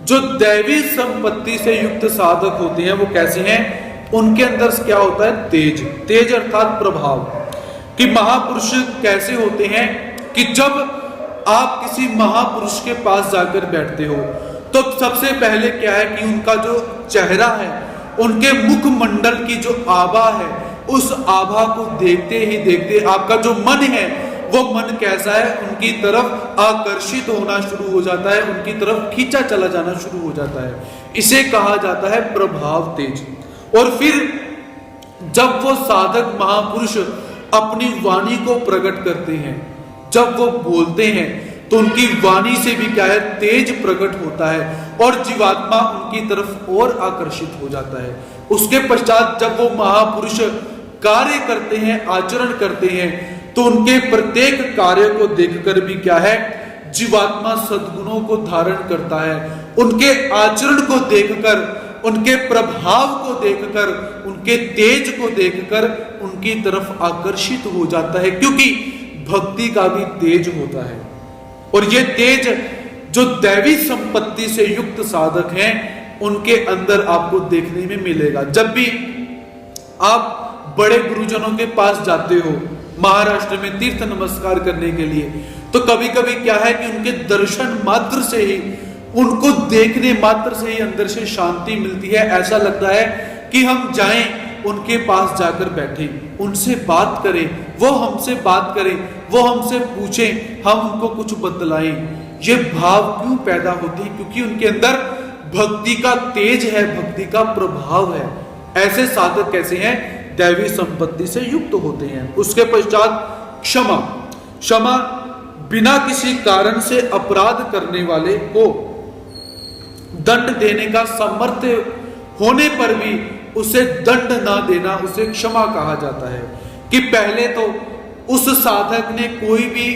जो दैवी संपत्ति से युक्त साधक होते हैं वो कैसे हैं? उनके अंदर क्या होता है? तेज अर्थात प्रभाव। कि महापुरुष कैसे होते हैं? कि जब आप किसी महापुरुष के पास जाकर बैठते हो तो सबसे पहले क्या है कि उनका जो चेहरा है, उनके मुखमंडल की जो आभा है, उस आभा को देखते ही देखते आपका जो मन है वो मन कैसा है? उनकी तरफ आकर्षित होना शुरू हो जाता है, उनकी तरफ खींचा चला जाना शुरू हो जाता है। इसे कहा जाता है प्रभाव, तेज। और फिर जब वो साधक महापुरुष अपनी वाणी को प्रकट करते हैं, जब वो बोलते हैं तो उनकी वाणी से भी क्या है? तेज प्रकट होता है और जीवात्मा उनकी तरफ और आकर्षित हो जाता है। उसके पश्चात जब वो महापुरुष कार्य करते हैं, आचरण करते हैं, तो उनके प्रत्येक कार्य को देखकर भी क्या है? जीवात्मा सद्गुणों को धारण करता है। उनके आचरण को देखकर, उनके प्रभाव को देखकर, उनके तेज को देखकर उनकी तरफ आकर्षित हो जाता है, क्योंकि भक्ति का भी तेज होता है। और ये तेज जो दैवी संपत्ति से युक्त साधक हैं उनके अंदर आपको देखने में मिलेगा। जब भी आप बड़े गुरुजनों के पास जाते हो महाराष्ट्र में तीर्थ नमस्कार करने के लिए, तो कभी कभी क्या है कि उनके दर्शन मात्र से ही, उनको देखने मात्र से ही अंदर से शांति मिलती है। ऐसा लगता है कि हम जाएं, उनके पास जाकर बैठे, उनसे बात करें, वो हमसे बात करें, वो हमसे पूछें, हम उनको कुछ बतलाएं। ये भाव क्यों पैदा होते हैं? क्योंकि उनके अंदर भक्ति का तेज है, भक्ति का प्रभाव है। ऐसे साधक कैसे हैं? दैवी संपत्ति से युक्त होते हैं। उसके पश्चात क्षमा बिना किसी कारण से अपराध करने वाले को दंड देने का सामर्थ्य होने पर भी उसे दंड ना देना, उसे क्षमा कहा जाता है। कि पहले तो उस साधक ने कोई भी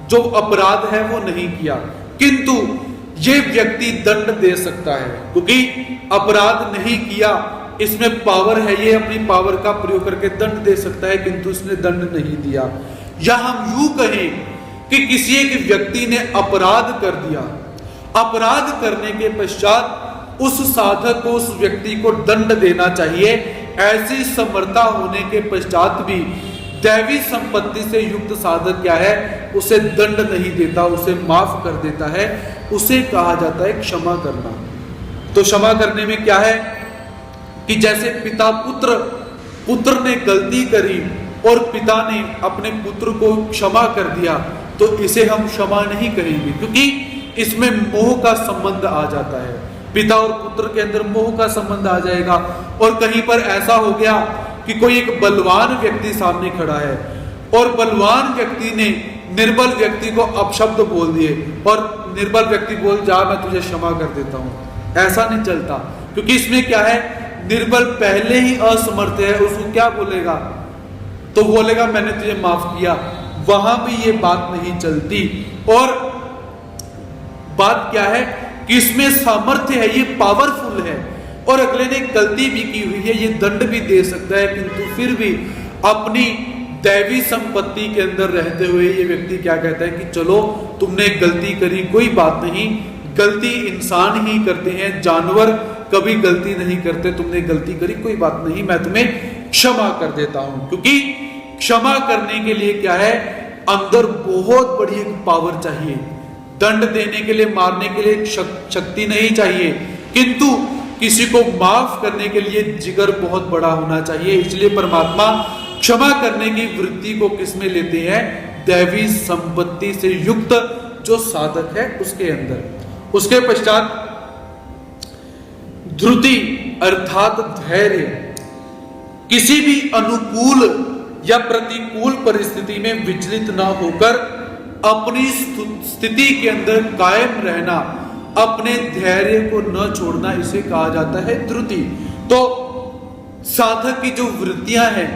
जो अपराध है वो नहीं किया, किंतु ये व्यक्ति दंड दे सकता है, क्योंकि अपराध नहीं किया, इसमें पावर है, ये अपनी पावर का प्रयोग करके दंड दे सकता है, किंतु उसने दंड नहीं दिया। या हम यूं कहें कि किसी एक व्यक्ति ने अपराध कर दिया, अपराध करने के पश्चात उस साधक को, उस व्यक्ति को दंड देना चाहिए। ऐसी समर्था होने के पश्चात भी दैवी संपत्ति से युक्त साधक क्या है? उसे दंड नहीं देता, उसे माफ कर देता है। उसे कहा जाता है क्षमा करना। तो क्षमा करने में क्या है कि जैसे पिता पुत्र ने गलती करी और पिता ने अपने पुत्र को क्षमा कर दिया, तो इसे हम क्षमा नहीं कहेंगे, क्योंकि इसमें मोह का संबंध आ जाता है। पिता और पुत्र के अंदर मोह का संबंध आ जाएगा। और कहीं पर ऐसा हो गया कि कोई एक बलवान व्यक्ति सामने खड़ा है और बलवान व्यक्ति ने निर्बल व्यक्ति को अपशब्द बोल दिए और निर्बल व्यक्ति बोल जा मैं तुझे क्षमा कर देता हूं। ऐसा नहीं चलता, क्योंकि इसमें क्या है? निर्बल पहले ही असमर्थ है, उसको क्या बोलेगा? तो बोलेगा मैंने तुझे माफ किया। वहां भी ये बात नहीं चलती। और बात क्या है कि इसमें सामर्थ्य है, ये पावरफुल है, और अगले ने गलती भी की हुई है, ये दंड भी दे सकता है, किंतु फिर भी अपनी दैवी संपत्ति के अंदर रहते हुए ये व्यक्ति क्या कहता है कि चलो तुमने गलती करी, कोई बात नहीं, गलती इंसान ही करते हैं, जानवर कभी गलती नहीं करते, तुमने गलती करी कोई बात नहीं, मैं तुम्हें क्षमा कर देता हूं। क्योंकि क्षमा करने के लिए क्या है? अंदर बहुत बड़ी एक पावर चाहिए। दंड देने के लिए, मारने के लिए शक्ति नहीं चाहिए, किंतु किसी को माफ करने के लिए जिगर बहुत बड़ा होना चाहिए। इसलिए परमात्मा क्षमा करने की वृत्ति को किसमें लेते हैं? दैवी संपत्ति से युक्त जो साधक है उसके अंदर। उसके पश्चात ध्रुति अर्थात धैर्य, किसी भी अनुकूल या प्रतिकूल परिस्थिति में विचलित ना होकर अपनी स्थिति के अंदर कायम रहना, अपने धैर्य को न छोड़ना, इसे कहा जाता है ध्रुति। तो साधक की जो वृत्तियां हैं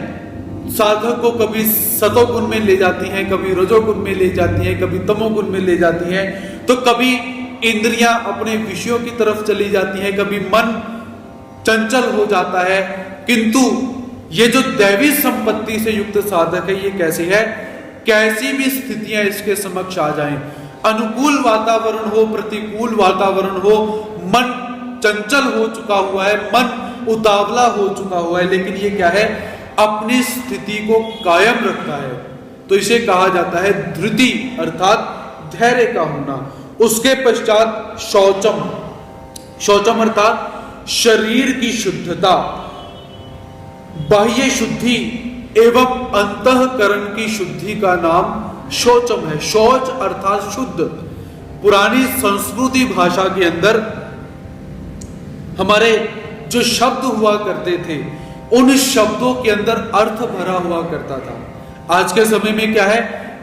साधक को कभी सतोगुण में ले जाती हैं, कभी रजोगुण में ले जाती हैं, कभी तमोगुण में ले जाती हैं, तो कभी इंद्रियां अपने विषयों की तरफ चली जाती हैं, कभी मन चंचल हो जाता है। किंतु ये जो दैवी संपत्ति से युक्त साधक है, ये कैसे है, कैसी भी स्थितियां इसके समक्ष आ जाएं, अनुकूल वातावरण हो, प्रतिकूल वातावरण हो, मन चंचल हो चुका हुआ है, मन उतावला हो चुका हुआ है, लेकिन ये क्या है, अपनी स्थिति को कायम रखता है, तो इसे कहा जाता है धृति अर्थात धैर्य का होना। उसके पश्चात शौचम, शौचम अर्थात शरीर की शुद्धता, बाह्य शुद्धि एवं अंतःकरण की शुद्धि का नाम शौचम है। शौच अर्थात शुद्ध। पुरानी संस्कृति भाषा के अंदर हमारे जो शब्द हुआ करते थे, उन शब्दों के अंदर अर्थ भरा हुआ करता था। आज के समय में क्या है,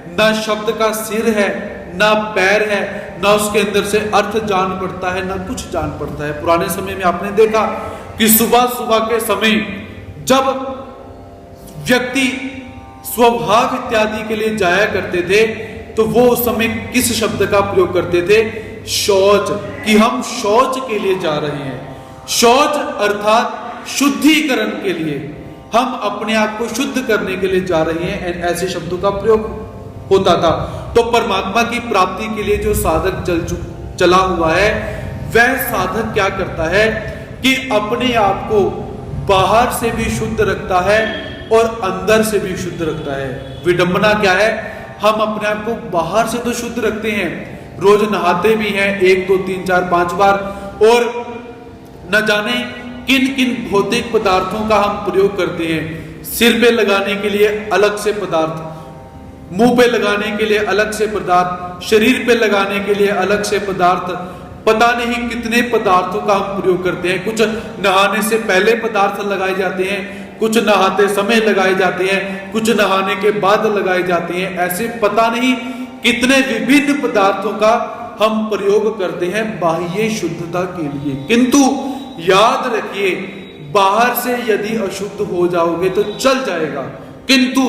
ना शब्द का सिर है, ना पैर है, ना उसके अंदर से अर्थ जान पड़ता है, ना कुछ जान पड़ता है। पुराने समय में आपने देखा कि सुबह सुबह के समय जब व्यक्ति स्वभाव इत्यादि के लिए जाया करते थे, तो वो उस समय किस शब्द का प्रयोग करते थे, शौच, कि हम शौच के लिए जा रहे हैं। शौच अर्थात शुद्धिकरण के लिए, हम अपने आप को शुद्ध करने के लिए जा रहे हैं, ऐसे शब्दों का प्रयोग होता था। तो परमात्मा की प्राप्ति के लिए जो साधक चला हुआ है, वह साधक क्या करता है कि अपने आप को बाहर से भी शुद्ध रखता है और अंदर से भी शुद्ध रखता है। विडंबना क्या है, हम अपने आप को बाहर से तो शुद्ध रखते हैं, रोज नहाते भी हैं 1 2 3 4 5 बार, और न जाने किन किन भौतिक पदार्थों का हम प्रयोग करते हैं। सिर पे लगाने के लिए अलग से पदार्थ, मुंह पे लगाने के लिए अलग से पदार्थ, शरीर पे लगाने के लिए अलग से पदार्थ, पता नहीं कितने पदार्थों का हम प्रयोग करते हैं। कुछ नहाने से पहले पदार्थ लगाए जाते हैं, कुछ नहाते समय लगाए जाते हैं, कुछ नहाने के बाद लगाए जाते हैं। ऐसे पता नहीं कितने विभिन्न पदार्थों का हम प्रयोग करते हैं बाह्य शुद्धता के लिए। किंतु याद रखिए, बाहर से यदि अशुद्ध हो जाओगे तो चल जाएगा, किंतु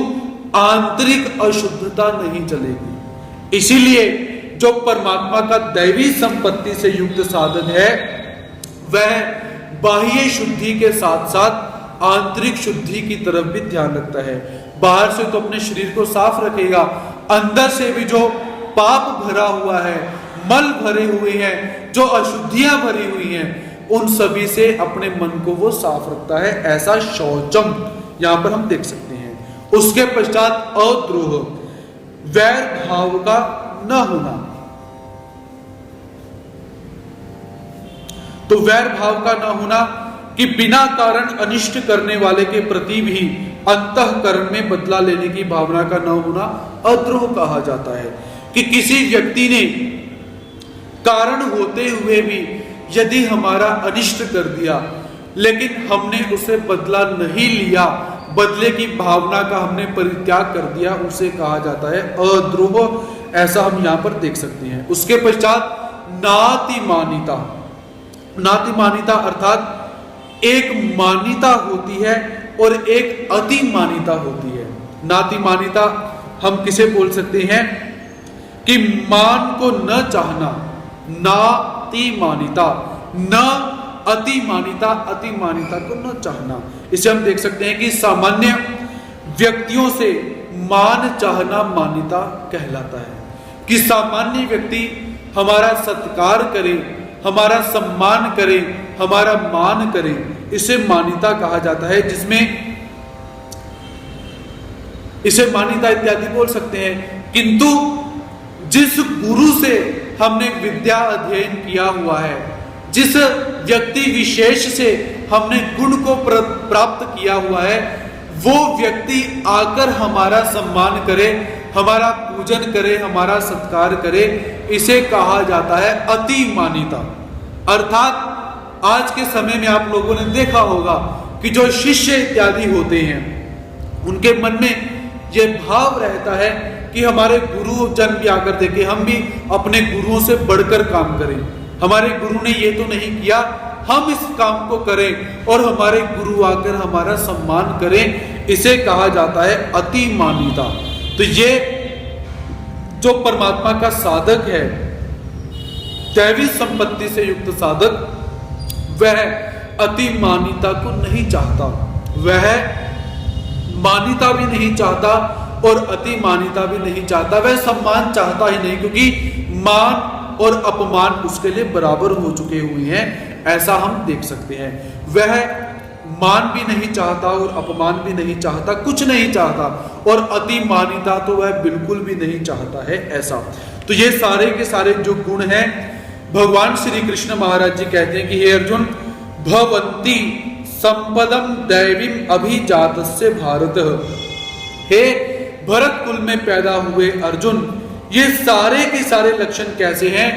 आंतरिक अशुद्धता नहीं चलेगी। इसीलिए जो परमात्मा का दैवी संपत्ति से युक्त साधन है, वह बाह्य शुद्धि के साथ साथ आंतरिक शुद्धि की तरफ भी ध्यान रखता है। बाहर से तो अपने शरीर को साफ रखेगा, अंदर से भी जो पाप भरा हुआ है, मल भरे हुए हैं, जो अशुद्धियां भरी हुई हैं, उन सभी से अपने मन को वो साफ रखता है। ऐसा शौचम यहां पर हम देख सकते हैं। उसके पश्चात अद्रोह, वैर भाव का न होना। तो वैर भाव का न होना कि बिना कारण अनिष्ट करने वाले के प्रति भी अंतःकरण में बदला लेने की भावना का न होना अद्रोह कहा जाता है। कि किसी व्यक्ति ने कारण होते हुए भी यदि हमारा अनिष्ट कर दिया, लेकिन हमने उसे बदला नहीं लिया, बदले की भावना का हमने परित्याग कर दिया, उसे कहा जाता है अद्रोह। ऐसा हम यहां पर देख सकते हैं। उसके पश्चात नातिमानिता। नातिमानिता अर्थात एक मान्यता होती है और एक अति मान्यता होती है। नातिमानिता हम किसे बोल सकते हैं कि मान को न चाहना, नातिमानिता, न अति मान्यता, अति मान्यता को न चाहना। इसे हम देख सकते हैं कि सामान्य व्यक्तियों से मान चाहना मान्यता कहलाता है। कि सामान्य व्यक्ति हमारा सत्कार करे, हमारा सम्मान करे, हमारा मान करे, इसे मान्यता कहा जाता है। जिसमें इसे मान्यता इत्यादि बोल सकते हैं। किंतु जिस गुरु से हमने विद्या अध्ययन किया हुआ है, जिस व्यक्ति विशेष से हमने गुण को प्राप्त किया हुआ है, वो व्यक्ति आकर हमारा सम्मान करे, हमारा पूजन करे, हमारा सत्कार करे, इसे कहा जाता है अति मान्यता। अर्थात आज के समय में आप लोगों ने देखा होगा कि जो शिष्य इत्यादि होते हैं, उनके मन में यह भाव रहता है कि हमारे गुरु जन भी आकर देखे, हम भी अपने गुरुओं से बढ़कर काम करें। हमारे गुरु ने ये तो नहीं किया, हम इस काम को करें और हमारे गुरु आकर हमारा सम्मान करें। इसे कहा जाता है अति मानिता। तो ये जो परमात्मा का साधक है, दैवी संपत्ति से युक्त साधक, वह अति मानिता को नहीं चाहता, वह मान्यता भी नहीं चाहता और अति मान्यता भी नहीं चाहता, वह सम्मान चाहता ही नहीं, क्योंकि मान और अपमान उसके लिए बराबर हो चुके हुए हैं, ऐसा हम देख सकते हैं। वह मान भी नहीं चाहता और अपमान भी नहीं चाहता, कुछ नहीं चाहता, और अति मान्यता तो वह बिल्कुल भी नहीं चाहता है, ऐसा। तो ये सारे के सारे जो गुण हैं, भगवान श्री कृष्ण महाराज जी कहते हैं कि हे अर्जुन, भवन्ति संपदम दैवीम अभिजातस्य भारत। हे भरत कुल में पैदा हुए अर्जुन, ये सारे के सारे लक्षण कैसे हैं?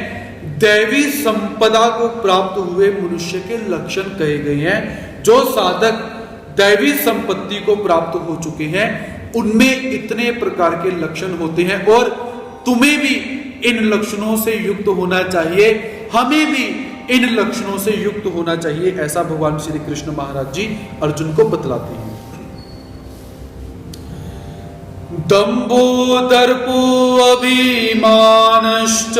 दैवी संपदा को प्राप्त हुए मनुष्य के लक्षण कहे गए हैं। जो साधक दैवी संपत्ति को प्राप्त हो चुके हैं, उनमें इतने प्रकार के लक्षण होते हैं, और तुम्हें भी इन लक्षणों से युक्त होना चाहिए, हमें भी इन लक्षणों से युक्त होना चाहिए, ऐसा भगवान श्री कृष्ण महाराज जी अर्जुन को बतलाते हैं। दंभो दर्पो अभिमानश्च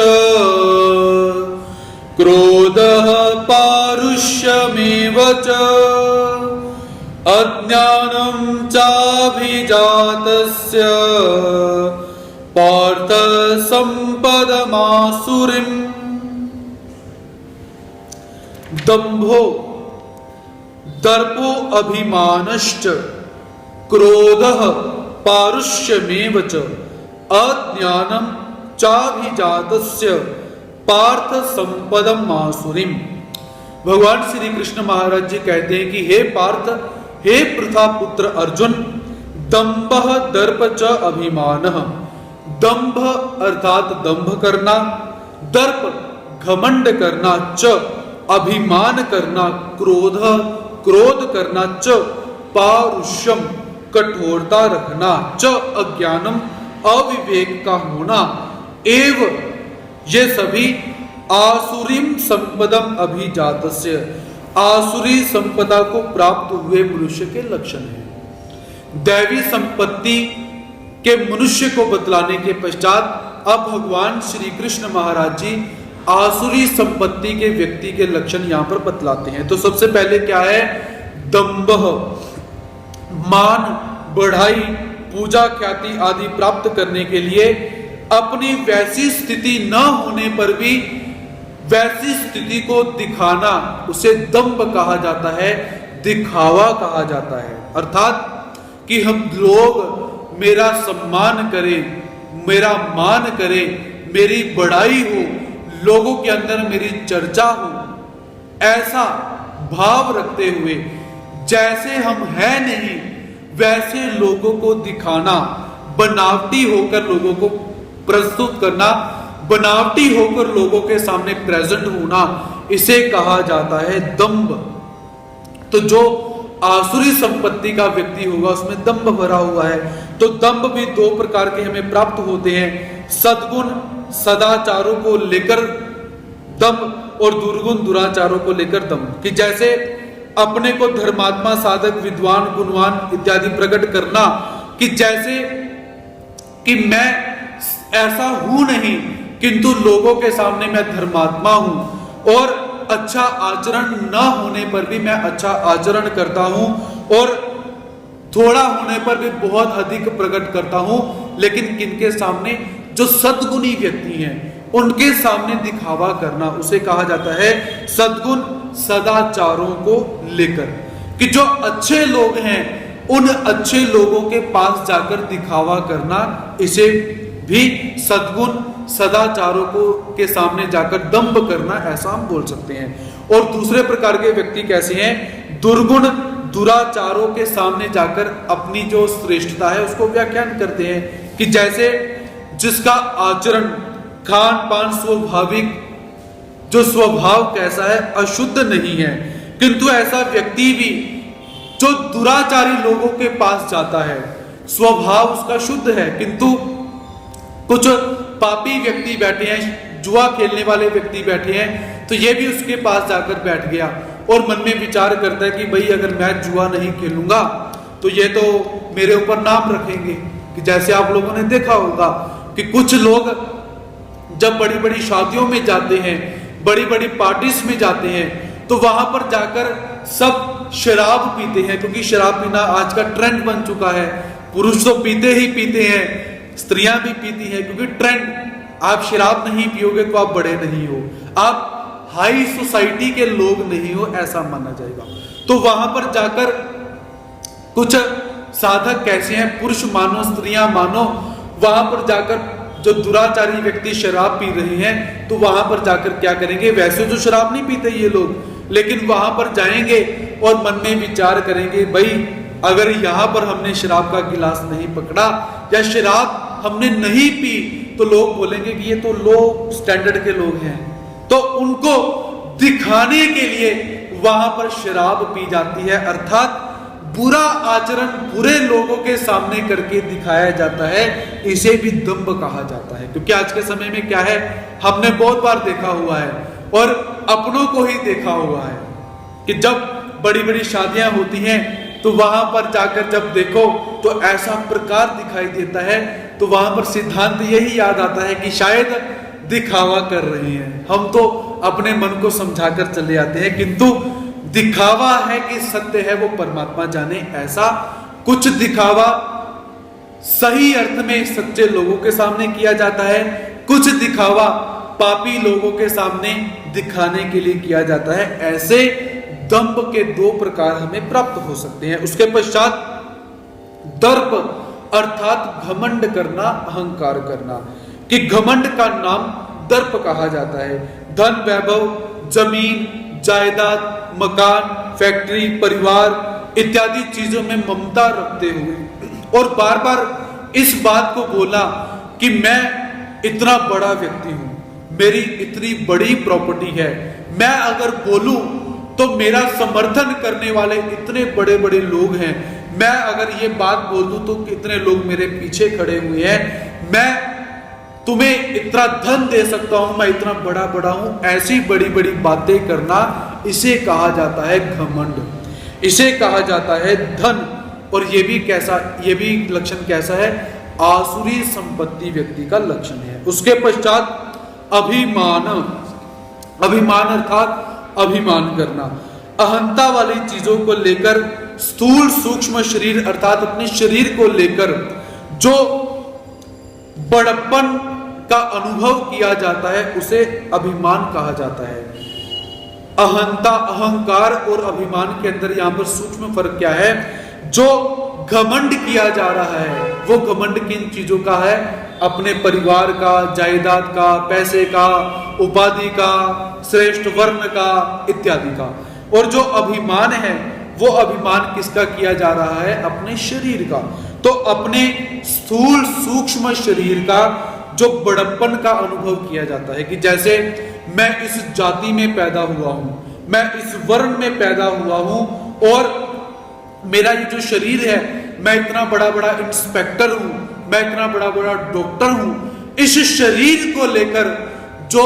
क्रोधः पारुष्यमेव च अज्ञानं चाभिजातस्य पार्थ संपदमासुरीम्। दंभो दर्पो अभिमानश्च क्रोधः पारुष्यमेव च अज्ञानं चाभिजातस्य पार्थ संपदम आसुरीम। भगवान श्री कृष्ण महाराज जी कहते हैं कि हे पार्थ, हे पृथा पुत्र अर्जुन, दंभः दर्प च अभिमानः। दंभ अर्थात दंभ करना, दर्प घमंड करना, च अभिमान करना, क्रोध क्रोध करना, च पारुष्यम कठोरता रखना, च अज्ञानम अविवेक का होना, एव ये सभी आसुरीम संपदम अभिजातस्य, आसुरी संपदा को प्राप्त हुए मनुष्य के लक्षण हैं। दैवी संपत्ति के मनुष्य को बतलाने के पश्चात अब भगवान श्री कृष्ण महाराज जी आसुरी संपत्ति के व्यक्ति के लक्षण यहां पर बतलाते हैं। तो सबसे पहले क्या है? दंभ, मान, बढ़ाई, पूजा ख्याति आदि प्राप्त करने के लिए अपनी वैसी स्थिति न होने पर भी वैसी स्थिति को दिखाना, उसे दंभ कहा जाता है, दिखावा कहा जाता है। अर्थात कि हम लोग मेरा सम्मान करें, मेरा मान करें, मेरी बड़ाई हो, लोगों के अंदर मेरी चर्चा हो, ऐसा भाव रखते हुए जैसे हम हैं नहीं वैसे लोगों को दिखाना, बनावटी होकर लोगों को प्रस्तुत करना, बनावटी होकर लोगों के सामने प्रेजेंट होना, इसे कहा जाता है दंभ। तो जो आसुरी संपत्ति का व्यक्ति होगा उसमें दंभ भरा हुआ है। तो दंभ भी दो प्रकार के हमें प्राप्त होते हैं, सद्गुण सदाचारों को लेकर दंभ और दुर्गुण दुराचारों को लेकर दंभ। कि जैसे अपने को धर्मात्मा, साधक, विद्वान, गुणवान इत्यादि प्रकट करना, कि जैसे कि मैं ऐसा हूं नहीं किंतु लोगों के सामने मैं धर्मात्मा हूं, और अच्छा आचरण न होने पर भी मैं अच्छा आचरण करता हूं, और थोड़ा होने पर भी बहुत अधिक प्रकट करता हूं। लेकिन किनके सामने? जो सद्गुणी व्यक्ति हैं उनके सामने दिखावा करना, उसे कहा जाता है सद्गुण सदाचारों को लेकर। कि जो अच्छे लोग हैं उन अच्छे लोगों के पास जाकर दिखावा करना, इसे भी सद्गुण सदाचारों को के सामने जाकर दंभ करना, ऐसा हम बोल सकते हैं। और दूसरे प्रकार के व्यक्ति कैसे हैं? दुर्गुण दुराचारों के सामने जाकर अपनी जो श्रेष्ठता है उसको व्याख्यान करते हैं। कि जैसे जिसका आचरण, खान पान, स्वाभाविक जो स्वभाव कैसा है, अशुद्ध नहीं है, किंतु ऐसा व्यक्ति भी जो दुराचारी लोगों के पास जाता है, स्वभाव उसका शुद्ध है, किंतु कुछ पापी व्यक्ति बैठे हैं, जुआ खेलने वाले व्यक्ति बैठे हैं, तो ये भी उसके पास जाकर बैठ गया और मन में विचार करता है कि भाई अगर मैं जुआ नहीं खेलूंगा तो ये तो मेरे ऊपर नाम रखेंगे। कि जैसे आप लोगों ने देखा होगा कि कुछ लोग जब बड़ी बड़ी शादियों में जाते हैं, बड़ी बड़ी पार्टीज में जाते हैं, तो वहां पर जाकर सब शराब पीते हैं, क्योंकि शराब पीना आज का ट्रेंड बन चुका है। पुरुष तो पीते ही पीते हैं, स्त्रियां भी पीती हैं, क्योंकि ट्रेंड, आप शराब नहीं पियोगे तो आप बड़े नहीं हो, आप हाई सोसाइटी के लोग नहीं हो, ऐसा माना जाएगा। तो वहां पर जाकर कुछ साधक कैसे हैं, पुरुष मानो स्त्रियां मानो, वहां पर जाकर जो दुराचारी व्यक्ति शराब पी रहे हैं, तो वहां पर जाकर क्या करेंगे, वैसे तो शराब नहीं पीते ये लोग, लेकिन वहां पर जाएंगे और मन में विचार करेंगे, भाई अगर यहां पर हमने शराब का गिलास नहीं पकड़ा या शराब हमने नहीं पी, तो लोग बोलेंगे कि ये तो लो स्टैंडर्ड के लोग हैं। तो उनको दिखाने के लिए वहां पर शराब पी जाती है, अर्थात बुरा आचरण बुरे लोगों के सामने करके दिखाया जाता है। इसे भी दंभ कहा जाता है, क्योंकि आज के समय में क्या है, हमने बहुत बार देखा हुआ है और अपनों को ही देखा हुआ है कि जब बड़ी बड़ी शादियां होती हैं, तो वहां पर जाकर जब देखो तो ऐसा प्रकार दिखाई देता है, तो वहां पर सिद्धांत यही याद आता है कि शायद दिखावा कर रहे हैं। हम तो अपने मन को समझाकर चले आते हैं, किंतु दिखावा है कि सत्य है वो परमात्मा जाने। ऐसा कुछ दिखावा सही अर्थ में सच्चे लोगों के सामने किया जाता है, कुछ दिखावा पापी लोगों के सामने दिखाने के लिए किया जाता है। ऐसे दंभ के दो प्रकार हमें प्राप्त हो सकते हैं। उसके पश्चात दर्प अर्थात घमंड करना, अहंकार करना, कि घमंड का नाम दर्प कहा जाता है। धन वैभव, जमीन जायदाद, मकान, फैक्ट्री, परिवार इत्यादि चीजों में ममता रखते हुए और बार बार इस बात को बोला कि मैं इतना बड़ा व्यक्ति हूं, मेरी इतनी बड़ी प्रॉपर्टी है, मैं अगर बोलूं तो मेरा समर्थन करने वाले इतने बड़े बड़े लोग हैं, मैं अगर ये बात बोल दूं तो कितने लोग मेरे पीछे खड़े हुए हैं, मैं तुम्हें इतना धन दे सकता हूं, मैं इतना बड़ा बड़ा हूं, ऐसी बड़ी बड़ी बातें करना, इसे कहा जाता है घमंड, इसे कहा जाता है धन। और ये भी कैसा, ये भी लक्षण कैसा है, आसुरी संपत्ति व्यक्ति का लक्षण है। उसके पश्चात अभिमान, अभिमान अर्थात अभिमान करना, अहंता वाली चीजों को लेकर, स्थूल सूक्ष्म शरीर अर्थात अपने शरीर को लेकर जो बड़प्पन का अनुभव किया जाता है, उसे अभिमान कहा जाता है। अहंता, अहंकार और अभिमान के अंदर यहां पर सूक्ष्म फर्क क्या है, जो घमंड किया जा रहा है वो घमंड किन चीजों का है, अपने परिवार का, जायदाद का, पैसे का, उपाधि का, श्रेष्ठ वर्ण का इत्यादि का। और जो अभिमान है वो अभिमान किसका किया जा रहा है, अपने शरीर का। तो अपने स्थूल सूक्ष्म शरीर का जो बड़प्पन का अनुभव किया जाता है, कि जैसे मैं इस जाति में पैदा हुआ हूं, मैं इस वर्ण में पैदा हुआ हूं, और मेरा ये जो शरीर है, मैं इतना बड़ा बड़ा इंस्पेक्टर हूं, मैं इतना बड़ा बड़ा डॉक्टर हूं। इस शरीर को लेकर जो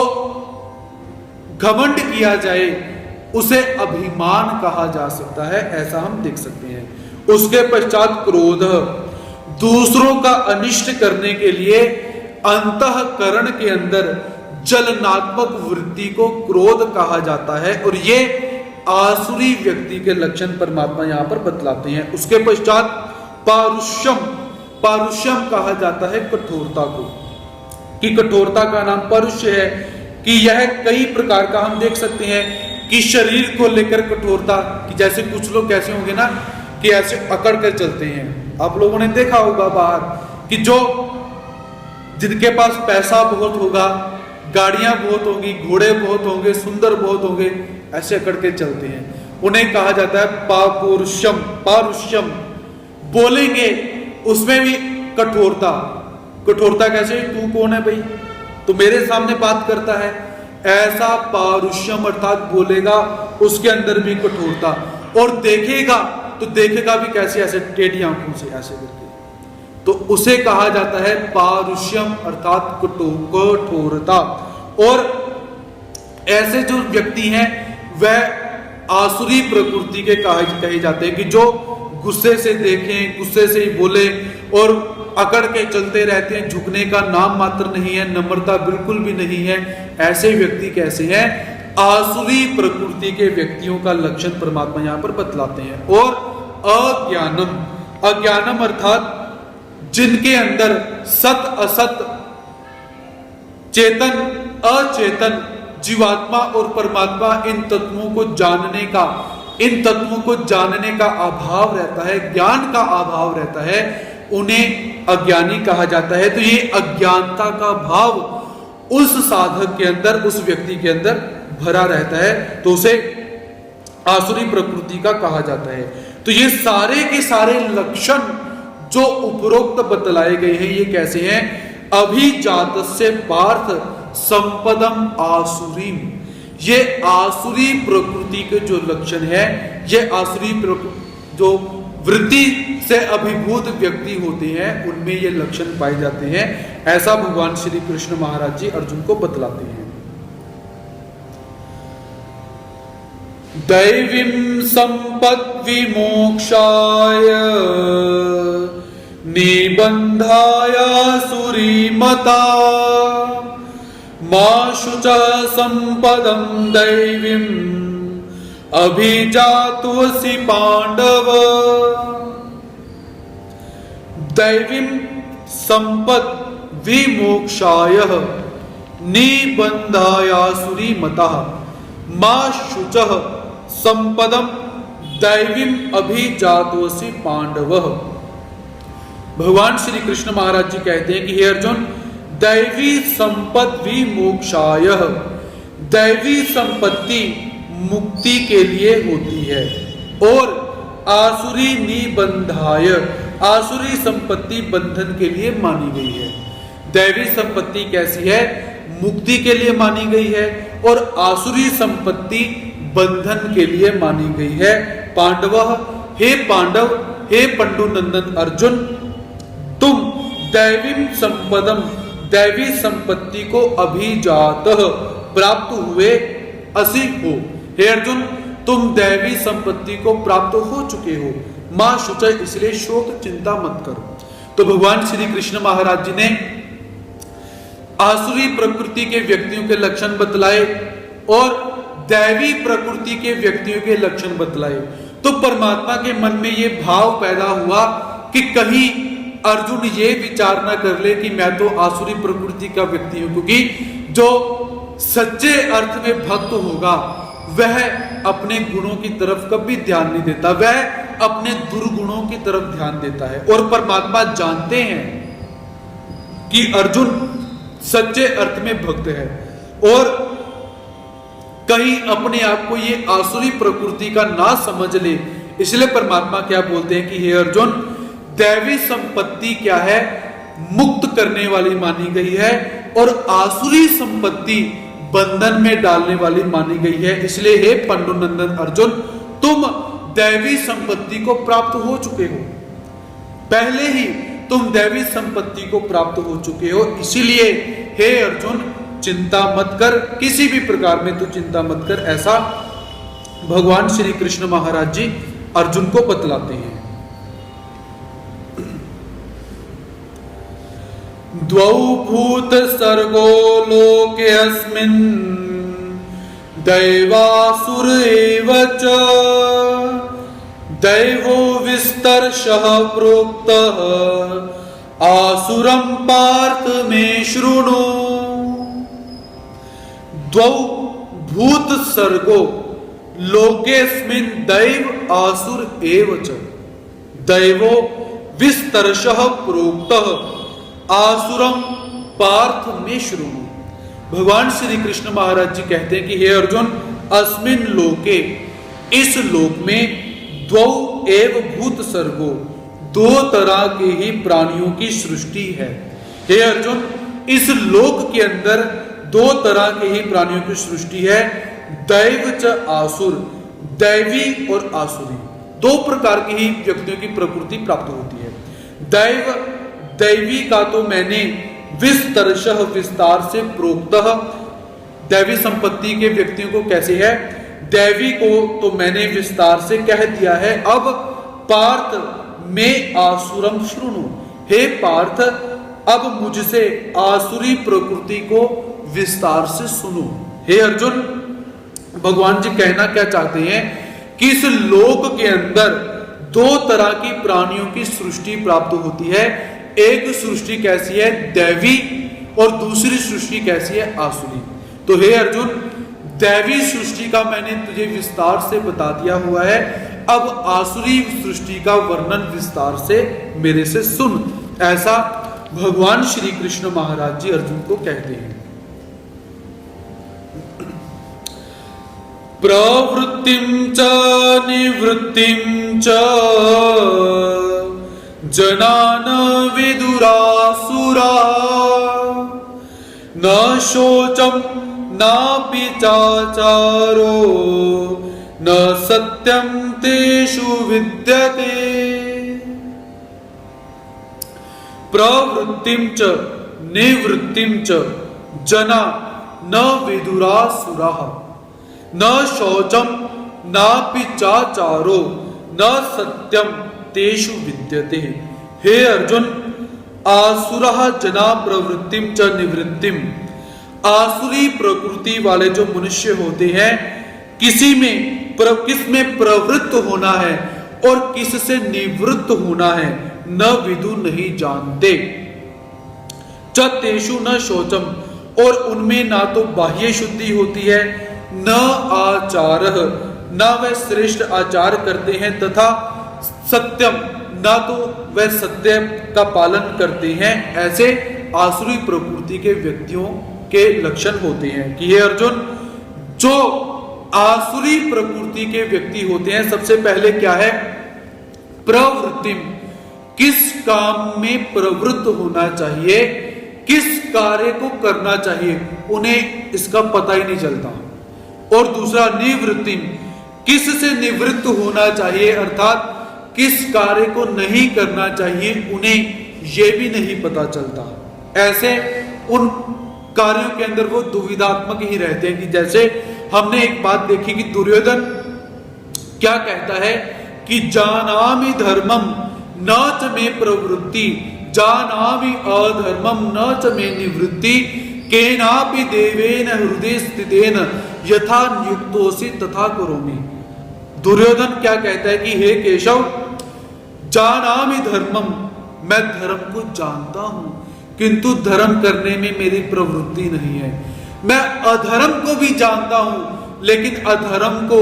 घमंड किया जाए उसे अभिमान कहा जा सकता है, ऐसा हम देख सकते हैं। उसके पश्चात क्रोध, दूसरों का अनिष्ट करने के लिए अंतःकरण के अंदर जलनात्मक वृत्ति को क्रोध कहा जाता है, और ये आसुरी व्यक्ति के लक्षण परमात्मा यहां पर बतलाते हैं। उसके पश्चात पारुष्यम, पारुष्यम कहा जाता है कठोरता को, कि कठोरता का नाम परुष्य है, कि यह कई प्रकार का हम देख सकते हैं कि शरीर को लेकर कठोरता, कि जैसे कुछ लोग कैसे होंगे ना कि ऐसे अकड़ कर चलते हैं। आप लोगों ने देखा होगा बाहर कि जो जिनके पास पैसा बहुत होगा, गाड़ियां बहुत होंगी, घोड़े बहुत होंगे, सुंदर बहुत होंगे, ऐसे अकड़ के चलते हैं, उन्हें कहा जाता है पापुरुषम, पारुष्यम। बोलेंगे उसमें भी कठोरता, कठोरता कैसे, तू कौन है भाई, तो मेरे सामने बात करता है, ऐसा पारुष्यम अर्थात बोलेगा उसके अंदर भी कठोरता, और देखेगा तो देखेगा भी कैसे, ऐसे टेढ़ी आंखों से ऐसे करके, तो उसे कहा जाता है पारुष्यम अर्थात कठोरता। और ऐसे जो व्यक्ति हैं वह आसुरी प्रकृति के कहे जाते हैं, कि जो गुस्से से देखें, गुस्से से ही बोले और अकड़ के चलते रहते हैं, झुकने का नाम मात्र नहीं है, नम्रता बिल्कुल भी नहीं है, ऐसे व्यक्ति कैसे हैं? आसुरी प्रकृति के व्यक्तियों का लक्षण परमात्मा यहां पर बतलाते हैं। और अज्ञानम, अज्ञानम अर्थात जिनके अंदर सत असत, चेतन अचेतन, जीवात्मा और परमात्मा इन तत्वों को जानने का, इन तत्वों को जानने का अभाव रहता है, ज्ञान का अभाव रहता है, उन्हें अज्ञानी कहा जाता है। तो ये अज्ञानता का भाव उस साधक के अंदर, उस व्यक्ति के अंदर भरा रहता है, तो उसे आसुरी प्रकृति का कहा जाता है। तो ये सारे के सारे लक्षण जो उपरोक्त बतलाए गए हैं, ये कैसे हैं? अभिजातस्य पार्थ संपदम आसुरीम, ये आसुरी प्रकृति के जो लक्षण है, ये आसुरी जो वृत्ति से अभिभूत व्यक्ति होते हैं, उनमें ये लक्षण पाए जाते हैं। ऐसा भगवान श्री कृष्ण महाराज जी अर्जुन को बतलाते हैं। दैवीं संपद विमोक्षाय निबंधाय सुरीमता मा शुचः संपदं दैवीं अभिजातोऽसि पांडव। दैवीं संपद विमोक्षाय निबंधाय सुरीमता मा शुचः संपदम दैवीं अभिजातोऽसि पांडव। भगवान श्री कृष्ण महाराज जी कहते हैं कि हे अर्जुन, दैवी संपद विमोक्षाय, दैवी संपत्ति मुक्ति के लिए होती है, और आसुरी निबंधाय, आसुरी संपत्ति बंधन के लिए मानी गई है। दैवी संपत्ति कैसी है? मुक्ति के लिए मानी गई है, और आसुरी संपत्ति बंधन के लिए मानी गई है। पांडव, हे पांडव, हे पंडुनंदन अर्जुन, तुम दैवी संपदम, दैवी संपत्ति को अभिजात प्राप्त हुए असि हो। हे अर्जुन, तुम दैवी संपत्ति को प्राप्त हो चुके हो। मां शुच, इसलिए शोक चिंता मत करो। तो भगवान श्री कृष्ण महाराज जी ने आसुरी प्रकृति के व्यक्तियों के लक्षण बतलाए और दैवी प्रकृति के व्यक्तियों के लक्षण बतलाए। तो परमात्मा के मन में यह भाव पैदा हुआ कि कहीं अर्जुन ये विचार ना कर ले कि मैं तो आसुरी प्रकृति का व्यक्ति हूं, क्योंकि जो सच्चे अर्थ में भक्त होगा वह अपने गुणों की तरफ कभी ध्यान नहीं देता, वह अपने दुर्गुणों की तरफ ध्यान देता है। और परमात्मा जानते हैं कि अर्जुन सच्चे अर्थ में भक्त है, और कहीं अपने आप को ये आसुरी प्रकृति का ना समझ ले, इसलिए परमात्मा क्या बोलते हैं कि हे अर्जुन, दैवी संपत्ति क्या है? मुक्त करने वाली मानी गई है, और आसुरी संपत्ति बंधन में डालने वाली मानी गई है। इसलिए हे पंडुनंदन अर्जुन, तुम दैवी संपत्ति को प्राप्त हो चुके हो, पहले ही तुम दैवी संपत्ति को प्राप्त हो चुके हो। इसीलिए हे अर्जुन, चिंता मत कर, किसी भी प्रकार में तू चिंता मत कर, ऐसा भगवान श्री कृष्ण महाराज जी अर्जुन को बतलाते हैं। द्वौ भूत सर्गो लोके अस्मिन् दैवासुर एव च दैवो विस्तर्षः प्रोक्तः आसुरं पार्थ मे शृणु। द्वौ भूत सर्गो लोकेस्मिन् दैव आसुर एव च दैवो विस्तर्षः प्रोक्तः आसुरम पार्थ में शृणु। भगवान श्री कृष्ण महाराज जी कहते हैं कि हे अर्जुन, अस्मिन लोके, इस लोक में द्वौ एव भूत सर्गो, दो तरह के ही प्राणियों की सृष्टि है। हे अर्जुन, इस लोक के अंदर दो तरह के ही प्राणियों की सृष्टि है, दैव च आसुर, दैवी और आसुरी, दो प्रकार की ही व्यक्तियों की प्रकृति प्राप्त होती है। दैव, दैवी का तो मैंने विस्तरशः, विस्तार से प्रोक्तः, दैवी संपत्ति के व्यक्तियों को कैसे है, दैवी को तो मैंने विस्तार से कह दिया है। अब पार्थ में आसुरम शृणु, हे पार्थ अब मुझसे आसुरी प्रकृति को विस्तार से सुनो। हे अर्जुन, भगवान जी कहना क्या चाहते हैं कि इस लोक के अंदर दो तरह की प्राणियों की सृष्टि प्राप्त होती है। एक सृष्टि कैसी है, दैवी, और दूसरी सृष्टि कैसी है, आसुरी। तो हे अर्जुन, दैवी सृष्टि का मैंने तुझे विस्तार से बता दिया हुआ है, अब आसुरी सृष्टि का वर्णन विस्तार से मेरे से सुन। ऐसा भगवान श्री कृष्ण महाराज जी अर्जुन को कहते हैं। प्रवृत्तिं च निवृत्तिं च जनान विदुरासुरा, न शोचम नापि चाचारो, न सत्यम तेषु विद्यते। प्रवृत्तिं च निवृत्तिं च जना न विदुरासुराः, न शौचम नापि चाचारो, न सत्यम तेषु विद्यते। हे अर्जुन, आसुरः जना प्रवृत्तिम च निवृत्तिम, आसुरी प्रकृति वाले जो मनुष्य होते हैं, किस में प्रवृत्त होना है और किस से निवृत्त होना है, न विदु नहीं जानते। च तेषु न शौचम, और उनमें ना तो बाह्य शुद्धि होती है, न आचार, न वह श्रेष्ठ आचार करते हैं, तथा सत्यम, ना तो वह सत्य का पालन करते हैं। ऐसे आसुरी प्रकृति के व्यक्तियों के लक्षण होते हैं कि हे अर्जुन, जो आसुरी प्रकृति के व्यक्ति होते हैं, सबसे पहले क्या है, प्रवृत्ति, किस काम में प्रवृत्त होना चाहिए, किस कार्य को करना चाहिए, उन्हें इसका पता ही नहीं चलता। और दूसरा निवृत्ति, किस से निवृत्त होना चाहिए, अर्थात किस कार्य को नहीं करना चाहिए, उन्हें यह भी नहीं पता चलता। ऐसे उन कार्यों के अंदर वो दुविधात्मक ही रहते हैं। कि जैसे हमने एक बात देखी कि दुर्योधन क्या कहता है कि जानामि धर्मम न च मे प्रवृत्ति, जानामि अधर्मम न च मे निवृत्ति, केनापि देवेन हृदय स्थितेन यथा नियुक्तोसि तथा करोमि। दुर्योधन क्या कहता है कि हे केशव, जानामि धर्मम, मैं धर्म को जानता हूं, किंतु धर्म करने में मेरी प्रवृत्ति नहीं है। मैं अधर्म को भी जानता हूं, लेकिन अधर्म को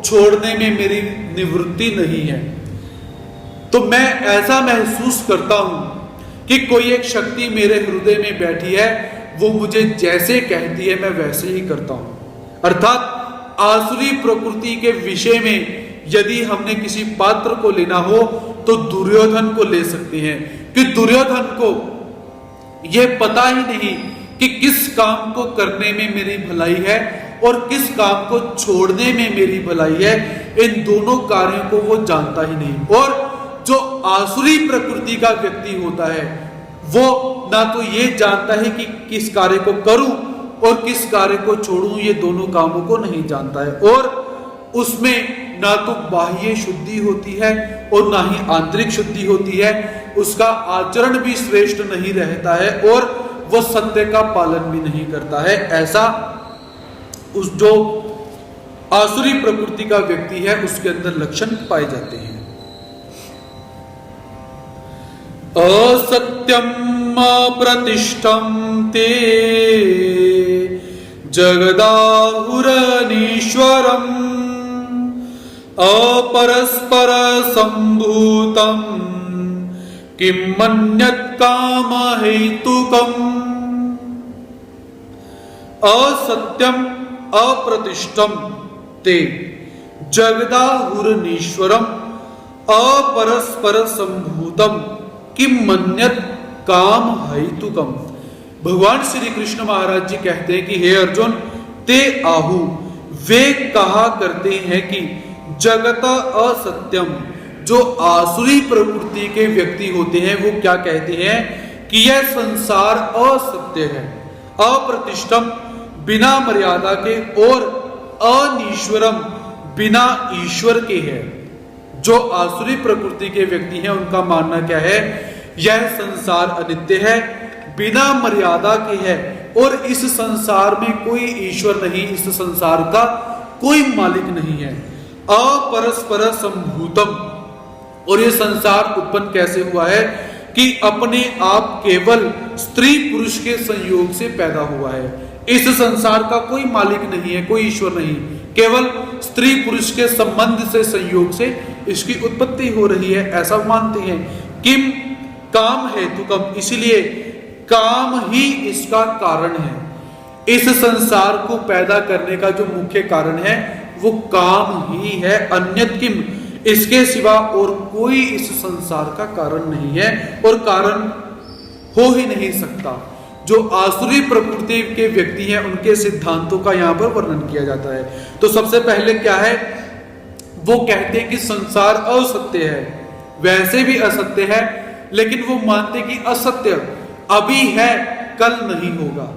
छोड़ने में मेरी निवृत्ति नहीं है। तो मैं ऐसा महसूस करता हूं कि कोई एक शक्ति मेरे हृदय में बैठी है, वो मुझे जैसे कहती है मैं वैसे ही करता हूं। अर्थात आसुरी प्रकृति के विषय में यदि हमने किसी पात्र को लेना हो तो दुर्योधन को ले सकते हैं, कि दुर्योधन को यह पता ही नहीं कि किस काम को करने में मेरी भलाई है और किस काम को छोड़ने में मेरी भलाई है। इन दोनों कार्यों को वो जानता ही नहीं। और जो आसुरी प्रकृति का व्यक्ति होता है, वो ना तो ये जानता है कि किस कार्य को करूं और किस कार्य को छोड़ूं, ये दोनों कामों को नहीं जानता है। और उसमें ना तो बाह्य शुद्धि होती है और ना ही आंतरिक शुद्धि होती है, उसका आचरण भी श्रेष्ठ नहीं रहता है और वह सत्य का पालन भी नहीं करता है। ऐसा उस जो आसुरी प्रकृति का व्यक्ति है उसके अंदर लक्षण पाए जाते हैं। असत्यम अप्रतिष्ठम ते जगदाहुरनीश्वरम, अपरस्पर संभूतम किम मन्यत् काम हेतुकम। असत्यम अप्रतिष्ठम ते जगदाहुरनीश्वरम, अपरस्पर संभूतम किम मन्यत् काम हेतुकम। भगवान श्री कृष्ण महाराज जी कहते हैं कि हे अर्जुन, ते आहु, वे कहा करते हैं कि जगत असत्यम, जो आसुरी प्रकृति के व्यक्ति होते हैं वो क्या कहते हैं कि यह संसार असत्य है, अप्रतिष्ठम, बिना मर्यादा के, और अनीश्वरम, बिना ईश्वर के है। जो आसुरी प्रकृति के व्यक्ति हैं उनका मानना क्या है, यह संसार अनित्य है, बिना मर्यादा के है और इस संसार में कोई ईश्वर नहीं, इस संसार का कोई मालिक नहीं है। अपरस्पर संभूतम, और ये संसार उत्पन्न कैसे हुआ है कि अपने आप केवल स्त्री पुरुष के संयोग से पैदा हुआ है। इस संसार का कोई मालिक नहीं है, कोई ईश्वर नहीं, केवल स्त्री पुरुष के संबंध से, संयोग से इसकी उत्पत्ति हो रही है, ऐसा मानते हैं। किम काम हेतुकम, इसलिए काम ही इसका कारण है। इस संसार को पैदा करने का जो मुख्य कारण है वो काम ही है, अन्यत किम, इसके सिवा और कोई इस संसार का कारण नहीं है और कारण हो ही नहीं सकता। जो आसुरी प्रकृति के व्यक्ति हैं उनके सिद्धांतों का यहां पर वर्णन किया जाता है। तो सबसे पहले क्या है, वो कहते हैं कि संसार असत्य है, वैसे भी असत्य है, लेकिन वो मानते कि असत्य अभी है, कल नहीं होगा,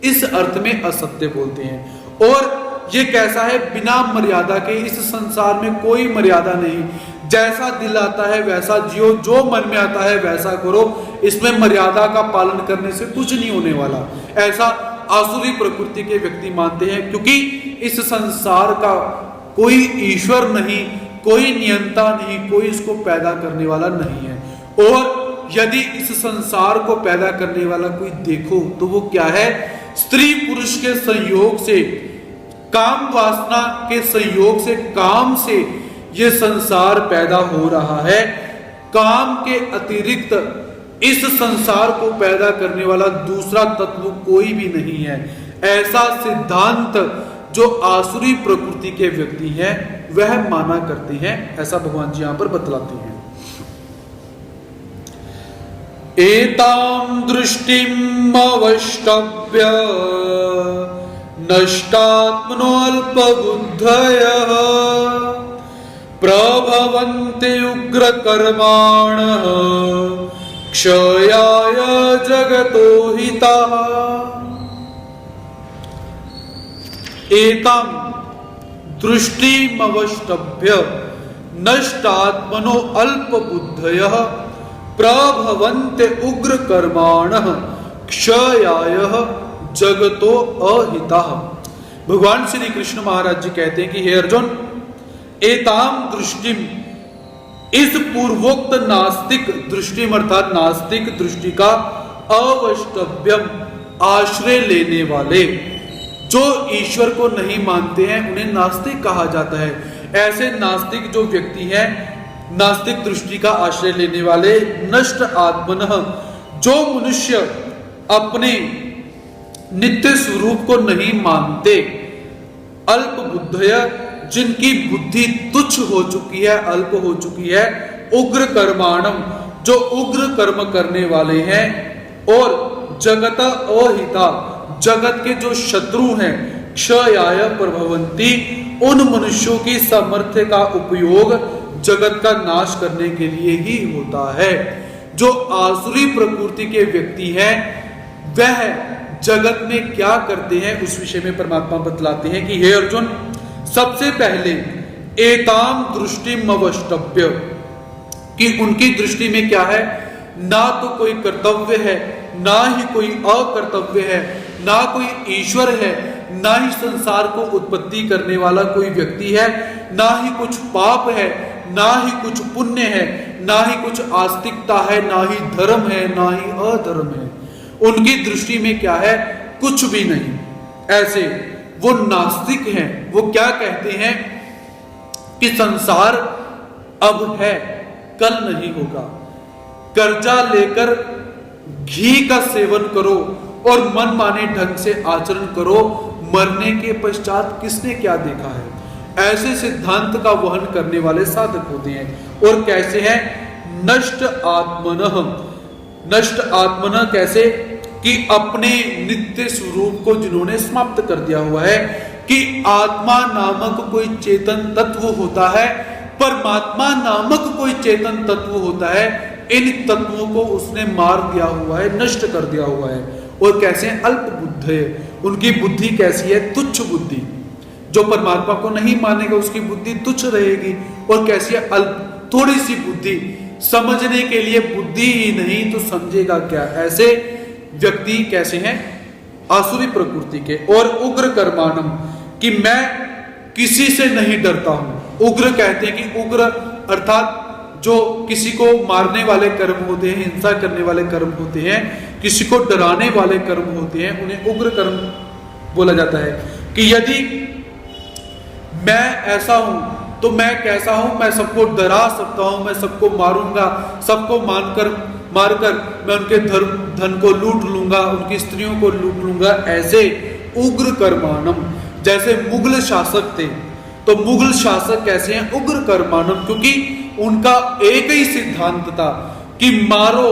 इस अर्थ में असत्य बोलते हैं। और ये कैसा है, बिना मर्यादा के, इस संसार में कोई मर्यादा नहीं, जैसा दिल आता है वैसा जियो, जो मन में आता है वैसा करो, इसमें मर्यादा का पालन करने से कुछ नहीं होने वाला, ऐसा आसुरी प्रकृति के व्यक्ति मानते हैं। क्योंकि इस संसार का कोई ईश्वर नहीं, कोई नियंता नहीं, कोई इसको पैदा करने वाला नहीं है। और यदि इस संसार को पैदा करने वाला कोई देखो तो वो क्या है, स्त्री पुरुष के संयोग से, काम वासना के संयोग से, काम से ये संसार पैदा हो रहा है। काम के अतिरिक्त इस संसार को पैदा करने वाला दूसरा तत्व कोई भी नहीं है, ऐसा सिद्धांत जो आसुरी प्रकृति के व्यक्ति हैं वह माना करते हैं, ऐसा भगवान जी यहां पर बतलाते हैं। एतां दृष्टिम् अवष्टभ्य नष्टात्मनो अल्पबुद्धयः प्रभवन्ति उग्रकर्माणः क्षयाय जगतो हिताः। एतां दृष्टिम् अवष्टभ्य नष्टात्मनो अल्पबुद्धयः प्रभवन्ते उग्र कर्माणः क्षयाय जगतो अहितः। भगवान श्री कृष्ण महाराज जी कहते हैं कि हे अर्जुन, एताम दृष्टिम, इस पूर्वोक्त नास्तिक दृष्टि अर्थात नास्तिक दृष्टि का अवष्टभ्यम, आश्रय लेने वाले, जो ईश्वर को नहीं मानते हैं उन्हें नास्तिक कहा जाता है। ऐसे नास्तिक जो व्यक्ति हैं, नास्तिक दृष्टि का आश्रय लेने वाले, नष्ट आत्मनः, जो मनुष्य अपने नित्य स्वरूप को नहीं मानते, अल्प बुद्धय, जिनकी बुद्धि तुच्छ हो चुकी है, अल्प हो चुकी है, उग्र कर्माणम, जो उग्र कर्म करने वाले हैं, और जगत अहिता, जगत के जो शत्रु हैं, क्षयाय प्रभवंती, उन मनुष्यों की सामर्थ्य का उपयोग जगत का नाश करने के लिए ही होता है। जो आसुरी प्रकृति के व्यक्ति हैं वह जगत में क्या करते हैं उस विषय में परमात्मा बतलाते हैं कि हे अर्जुन, सबसे पहले एताम दृष्टिम अवष्टभ्य, कि उनकी दृष्टि में क्या है, ना तो कोई कर्तव्य है, ना ही कोई अकर्तव्य है, ना कोई ईश्वर है, ना ही संसार को उत्पत्ति करने वाला कोई व्यक्ति है, ना ही कुछ पाप है, ना ही कुछ पुण्य है, ना ही कुछ आस्तिकता है, ना ही धर्म है, ना ही अधर्म है। उनकी दृष्टि में क्या है, कुछ भी नहीं। ऐसे वो नास्तिक हैं। वो क्या कहते हैं कि संसार अब है, कल नहीं होगा। कर्जा लेकर घी का सेवन करो और मन माने ढंग से आचरण करो, मरने के पश्चात किसने क्या देखा है। ऐसे सिद्धांत का वहन करने वाले साधक होते हैं। और कैसे हैं, नष्ट आत्मनः, नष्ट आत्मनः कैसे, कि अपने नित्य स्वरूप को जिन्होंने समाप्त कर दिया हुआ है, कि आत्मा नामक कोई चेतन तत्व होता है, परमात्मा नामक कोई चेतन तत्व होता है, इन तत्वों को उसने मार दिया हुआ है, नष्ट कर दिया हुआ है। और कैसे, अल्प बुद्ध है, उनकी बुद्धि कैसी है, तुच्छ बुद्धि। जो परमात्मा को नहीं मानेगा उसकी बुद्धि तुच्छ रहेगी। और कैसी है, अल्प, थोड़ी सी बुद्धि, समझने के लिए बुद्धि ही नहीं तो समझेगा क्या। ऐसे व्यक्ति कैसे हैं? आसुरी प्रकृति के। और उग्र कर्माणम, कि मैं किसी से नहीं डरता हूं। उग्र कहते हैं कि उग्र अर्थात जो किसी को मारने वाले कर्म होते हैं, हिंसा करने वाले कर्म होते हैं, किसी को डराने वाले कर्म होते हैं, उन्हें उग्र कर्म बोला जाता है। कि यदि मैं ऐसा हूं तो मैं कैसा हूं? मैं सबको डरा सकता हूं, मैं सबको मारूंगा, सबको मारकर मैं उनके धन को लूट लूंगा, उनकी स्त्रियों को लूट लूंगा। ऐसे उग्र कर्माणम, जैसे मुगल शासक थे, तो मुगल शासक कैसे हैं? उग्र कर्माणम, क्योंकि उनका एक ही सिद्धांत था कि मारो,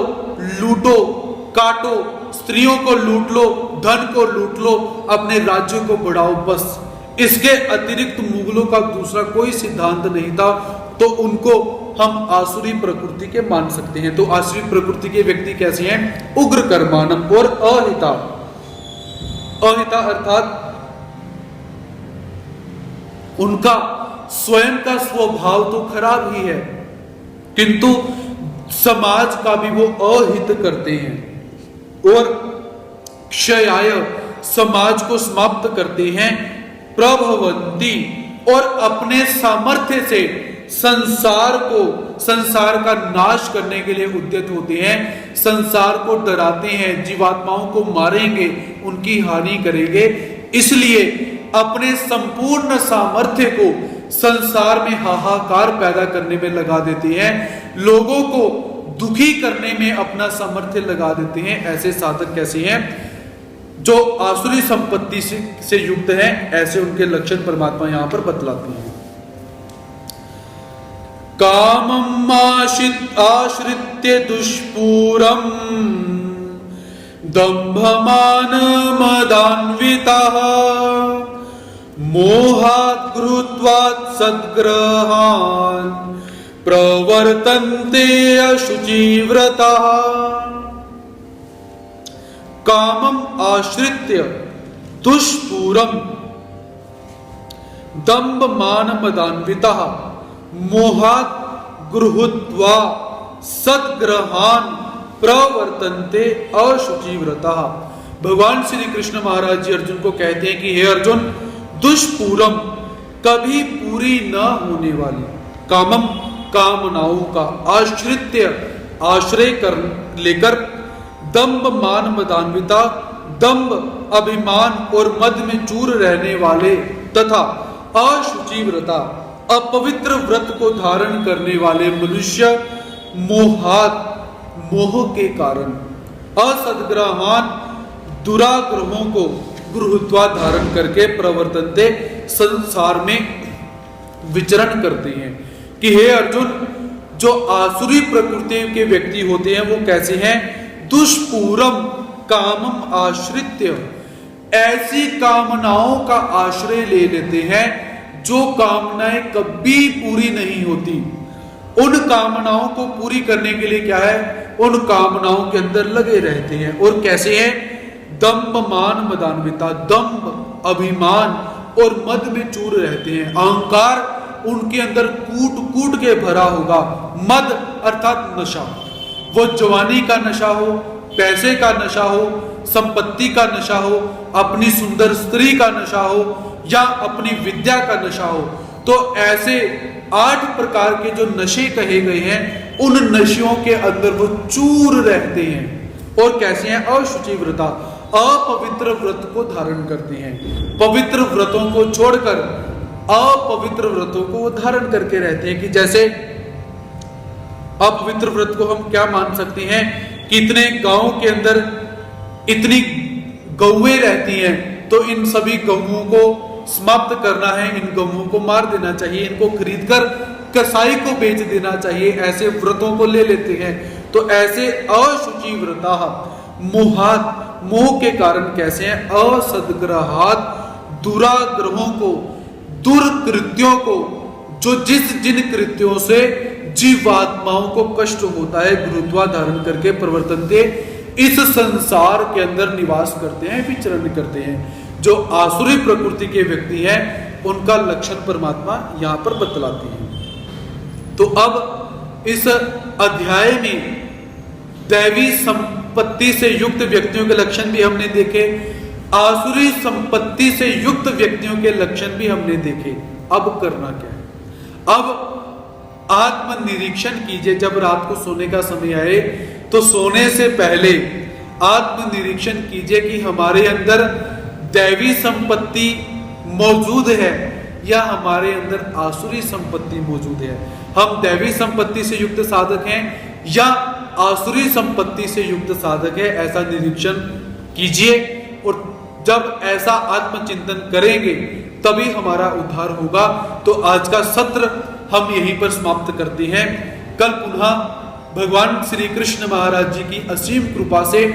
लूटो, काटो, स्त्रियों को लूट लो, धन को लूट लो, अपने राज्य को बढ़ाओ, बस। इसके अतिरिक्त मुगलों का दूसरा कोई सिद्धांत नहीं था। तो उनको हम आसुरी प्रकृति के मान सकते हैं। तो आसुरी प्रकृति के व्यक्ति कैसे हैं? उग्र कर्माणम। और अहिता, अहिता अर्थात उनका स्वयं का स्वभाव तो खराब ही है, किंतु समाज का भी वो अहित करते हैं और क्षयाय, समाज को समाप्त करते हैं। प्रभवंती, और अपने सामर्थ्य से संसार का नाश करने के लिए उद्यत होते हैं। संसार को डराते हैं, जीवात्माओं को मारेंगे, उनकी हानि करेंगे, इसलिए अपने संपूर्ण सामर्थ्य को संसार में हाहाकार पैदा करने में लगा देते हैं, लोगों को दुखी करने में अपना सामर्थ्य लगा देते हैं। ऐसे साधक कैसे हैं? जो आसुरी संपत्ति से युक्त हैं। ऐसे उनके लक्षण परमात्मा यहां पर बतलाते हैं। कामम् आश्रित्य दुष्पूरम दंभमान मदान्विताः मोहात् गृहीत्वात् सद्ग्रहान् प्रवर्तन्ते अशुचिव्रताः। कामम् आश्रित्य दुष्पूरम दंभ मान मदान्विताः मोहात् गृहीत्वा सद्ग्रहान् प्रवर्तन्ते अशुचिव्रताः। भगवान श्री कृष्ण महाराज जी अर्जुन को कहते हैं कि हे अर्जुन, दुष्पूरम, कभी पूरी न होने वाली, कामम, कामनाओं का, आश्रित्य, आश्रय कर लेकर, दंभ मान मदान्विता, दंभ, अभिमान और मद में चूर रहने वाले, तथा अशुचि व्रता, अपवित्र व्रत को धारण करने वाले मनुष्य, मोहात, मोह के कारण, असद्ग्रहान, दुराग्रहों को गृहीत्वा धारण करके, प्रवर्तन्ते, संसार में विचरण करते हैं। कि हे अर्जुन, जो आसुरी प्रकृति के व्यक्ति होते हैं वो कैसे हैं? दुष्पूरम, कामम आश्रित्य, ऐसी कामनाओं का आश्रय ले लेते हैं जो कामनाएं कभी पूरी नहीं होती। उन कामनाओं को पूरी करने के लिए क्या है? उन कामनाओं के अंदर लगे रहते हैं। और कैसे हैं? दंभ मान मदान्विता, दंभ, अभिमान और मद में चूर रहते हैं। अहंकार उनके अंदर कूट कूट के भरा होगा। मद अर्थात नशा, वो जवानी का नशा हो, पैसे का नशा हो, संपत्ति का नशा हो, अपनी सुंदर स्त्री का नशा हो, या अपनी विद्या का नशा हो। तो ऐसे 8 प्रकार के जो नशे कहे गए हैं, उन नशों के अंदर वो चूर रहते हैं। और कैसे हैं? अशुचि व्रता, अपवित्र व्रत को धारण करते हैं। पवित्र व्रतों को छोड़कर अपवित्र व्रतों को वो धारण करके रहते हैं। कि जैसे अपवित्र व्रत को हम क्या मान सकते हैं? कि इतने गांव के अंदर इतनी गौएं रहती हैं, तो इन सभी गौओं को समाप्त करना है, इन गौओं को मार देना चाहिए, इनको खरीदकर कसाई को बेच देना चाहिए। ऐसे व्रतों को ले लेते हैं। तो ऐसे अशुचि व्रता, मोहात, मोह के कारण कैसे हैं? असद्ग्रहात, दुराग्रहों को, दुर्कृत्यों को, जो जिन कृत्यों से जीवात्माओं को कष्ट होता है, गुरुत्वा धारण करके, प्रवर्तन्ते, इस संसार के अंदर निवास करते हैं, विचरण करते हैं। जो आसुरी प्रकृति के व्यक्ति हैं, उनका लक्षण परमात्मा यहां पर बतलाते हैं। तो अब इस अध्याय में दैवी संपत्ति से युक्त व्यक्तियों के लक्षण भी हमने देखे, आसुरी संपत्ति से युक्त व्यक्तियों के लक्षण भी हमने देखे। अब करना क्या है? अब आत्मनिरीक्षण कीजिए। जब रात को सोने का समय आए तो सोने से पहले आत्मनिरीक्षण कीजिए कि हमारे अंदर दैवी संपत्ति मौजूद है या हमारे अंदर आसुरी संपत्ति मौजूद है। हम दैवी संपत्ति से युक्त साधक हैं या आसुरी संपत्ति से युक्त साधक है, ऐसा निरीक्षण कीजिए। और जब ऐसा आत्मचिंतन करेंगे तभी हमारा उद्धार होगा। तो आज का सत्र हम यहीं पर समाप्त करते हैं। कल पुनः भगवान श्री कृष्ण महाराज जी की असीम कृपा से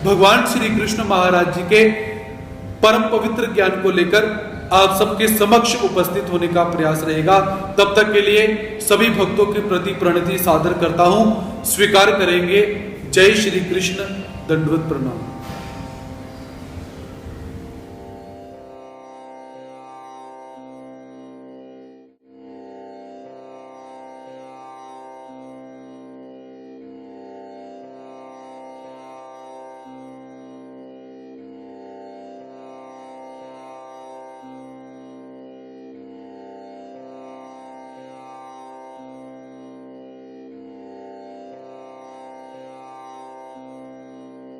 भगवान श्री कृष्ण महाराज जी के परम पवित्र ज्ञान को लेकर आप सबके समक्ष उपस्थित होने का प्रयास रहेगा। तब तक के लिए सभी भक्तों के प्रति प्रणति सादर करता हूं, स्वीकार करेंगे। जय श्री कृष्ण, दंडवत प्रणाम।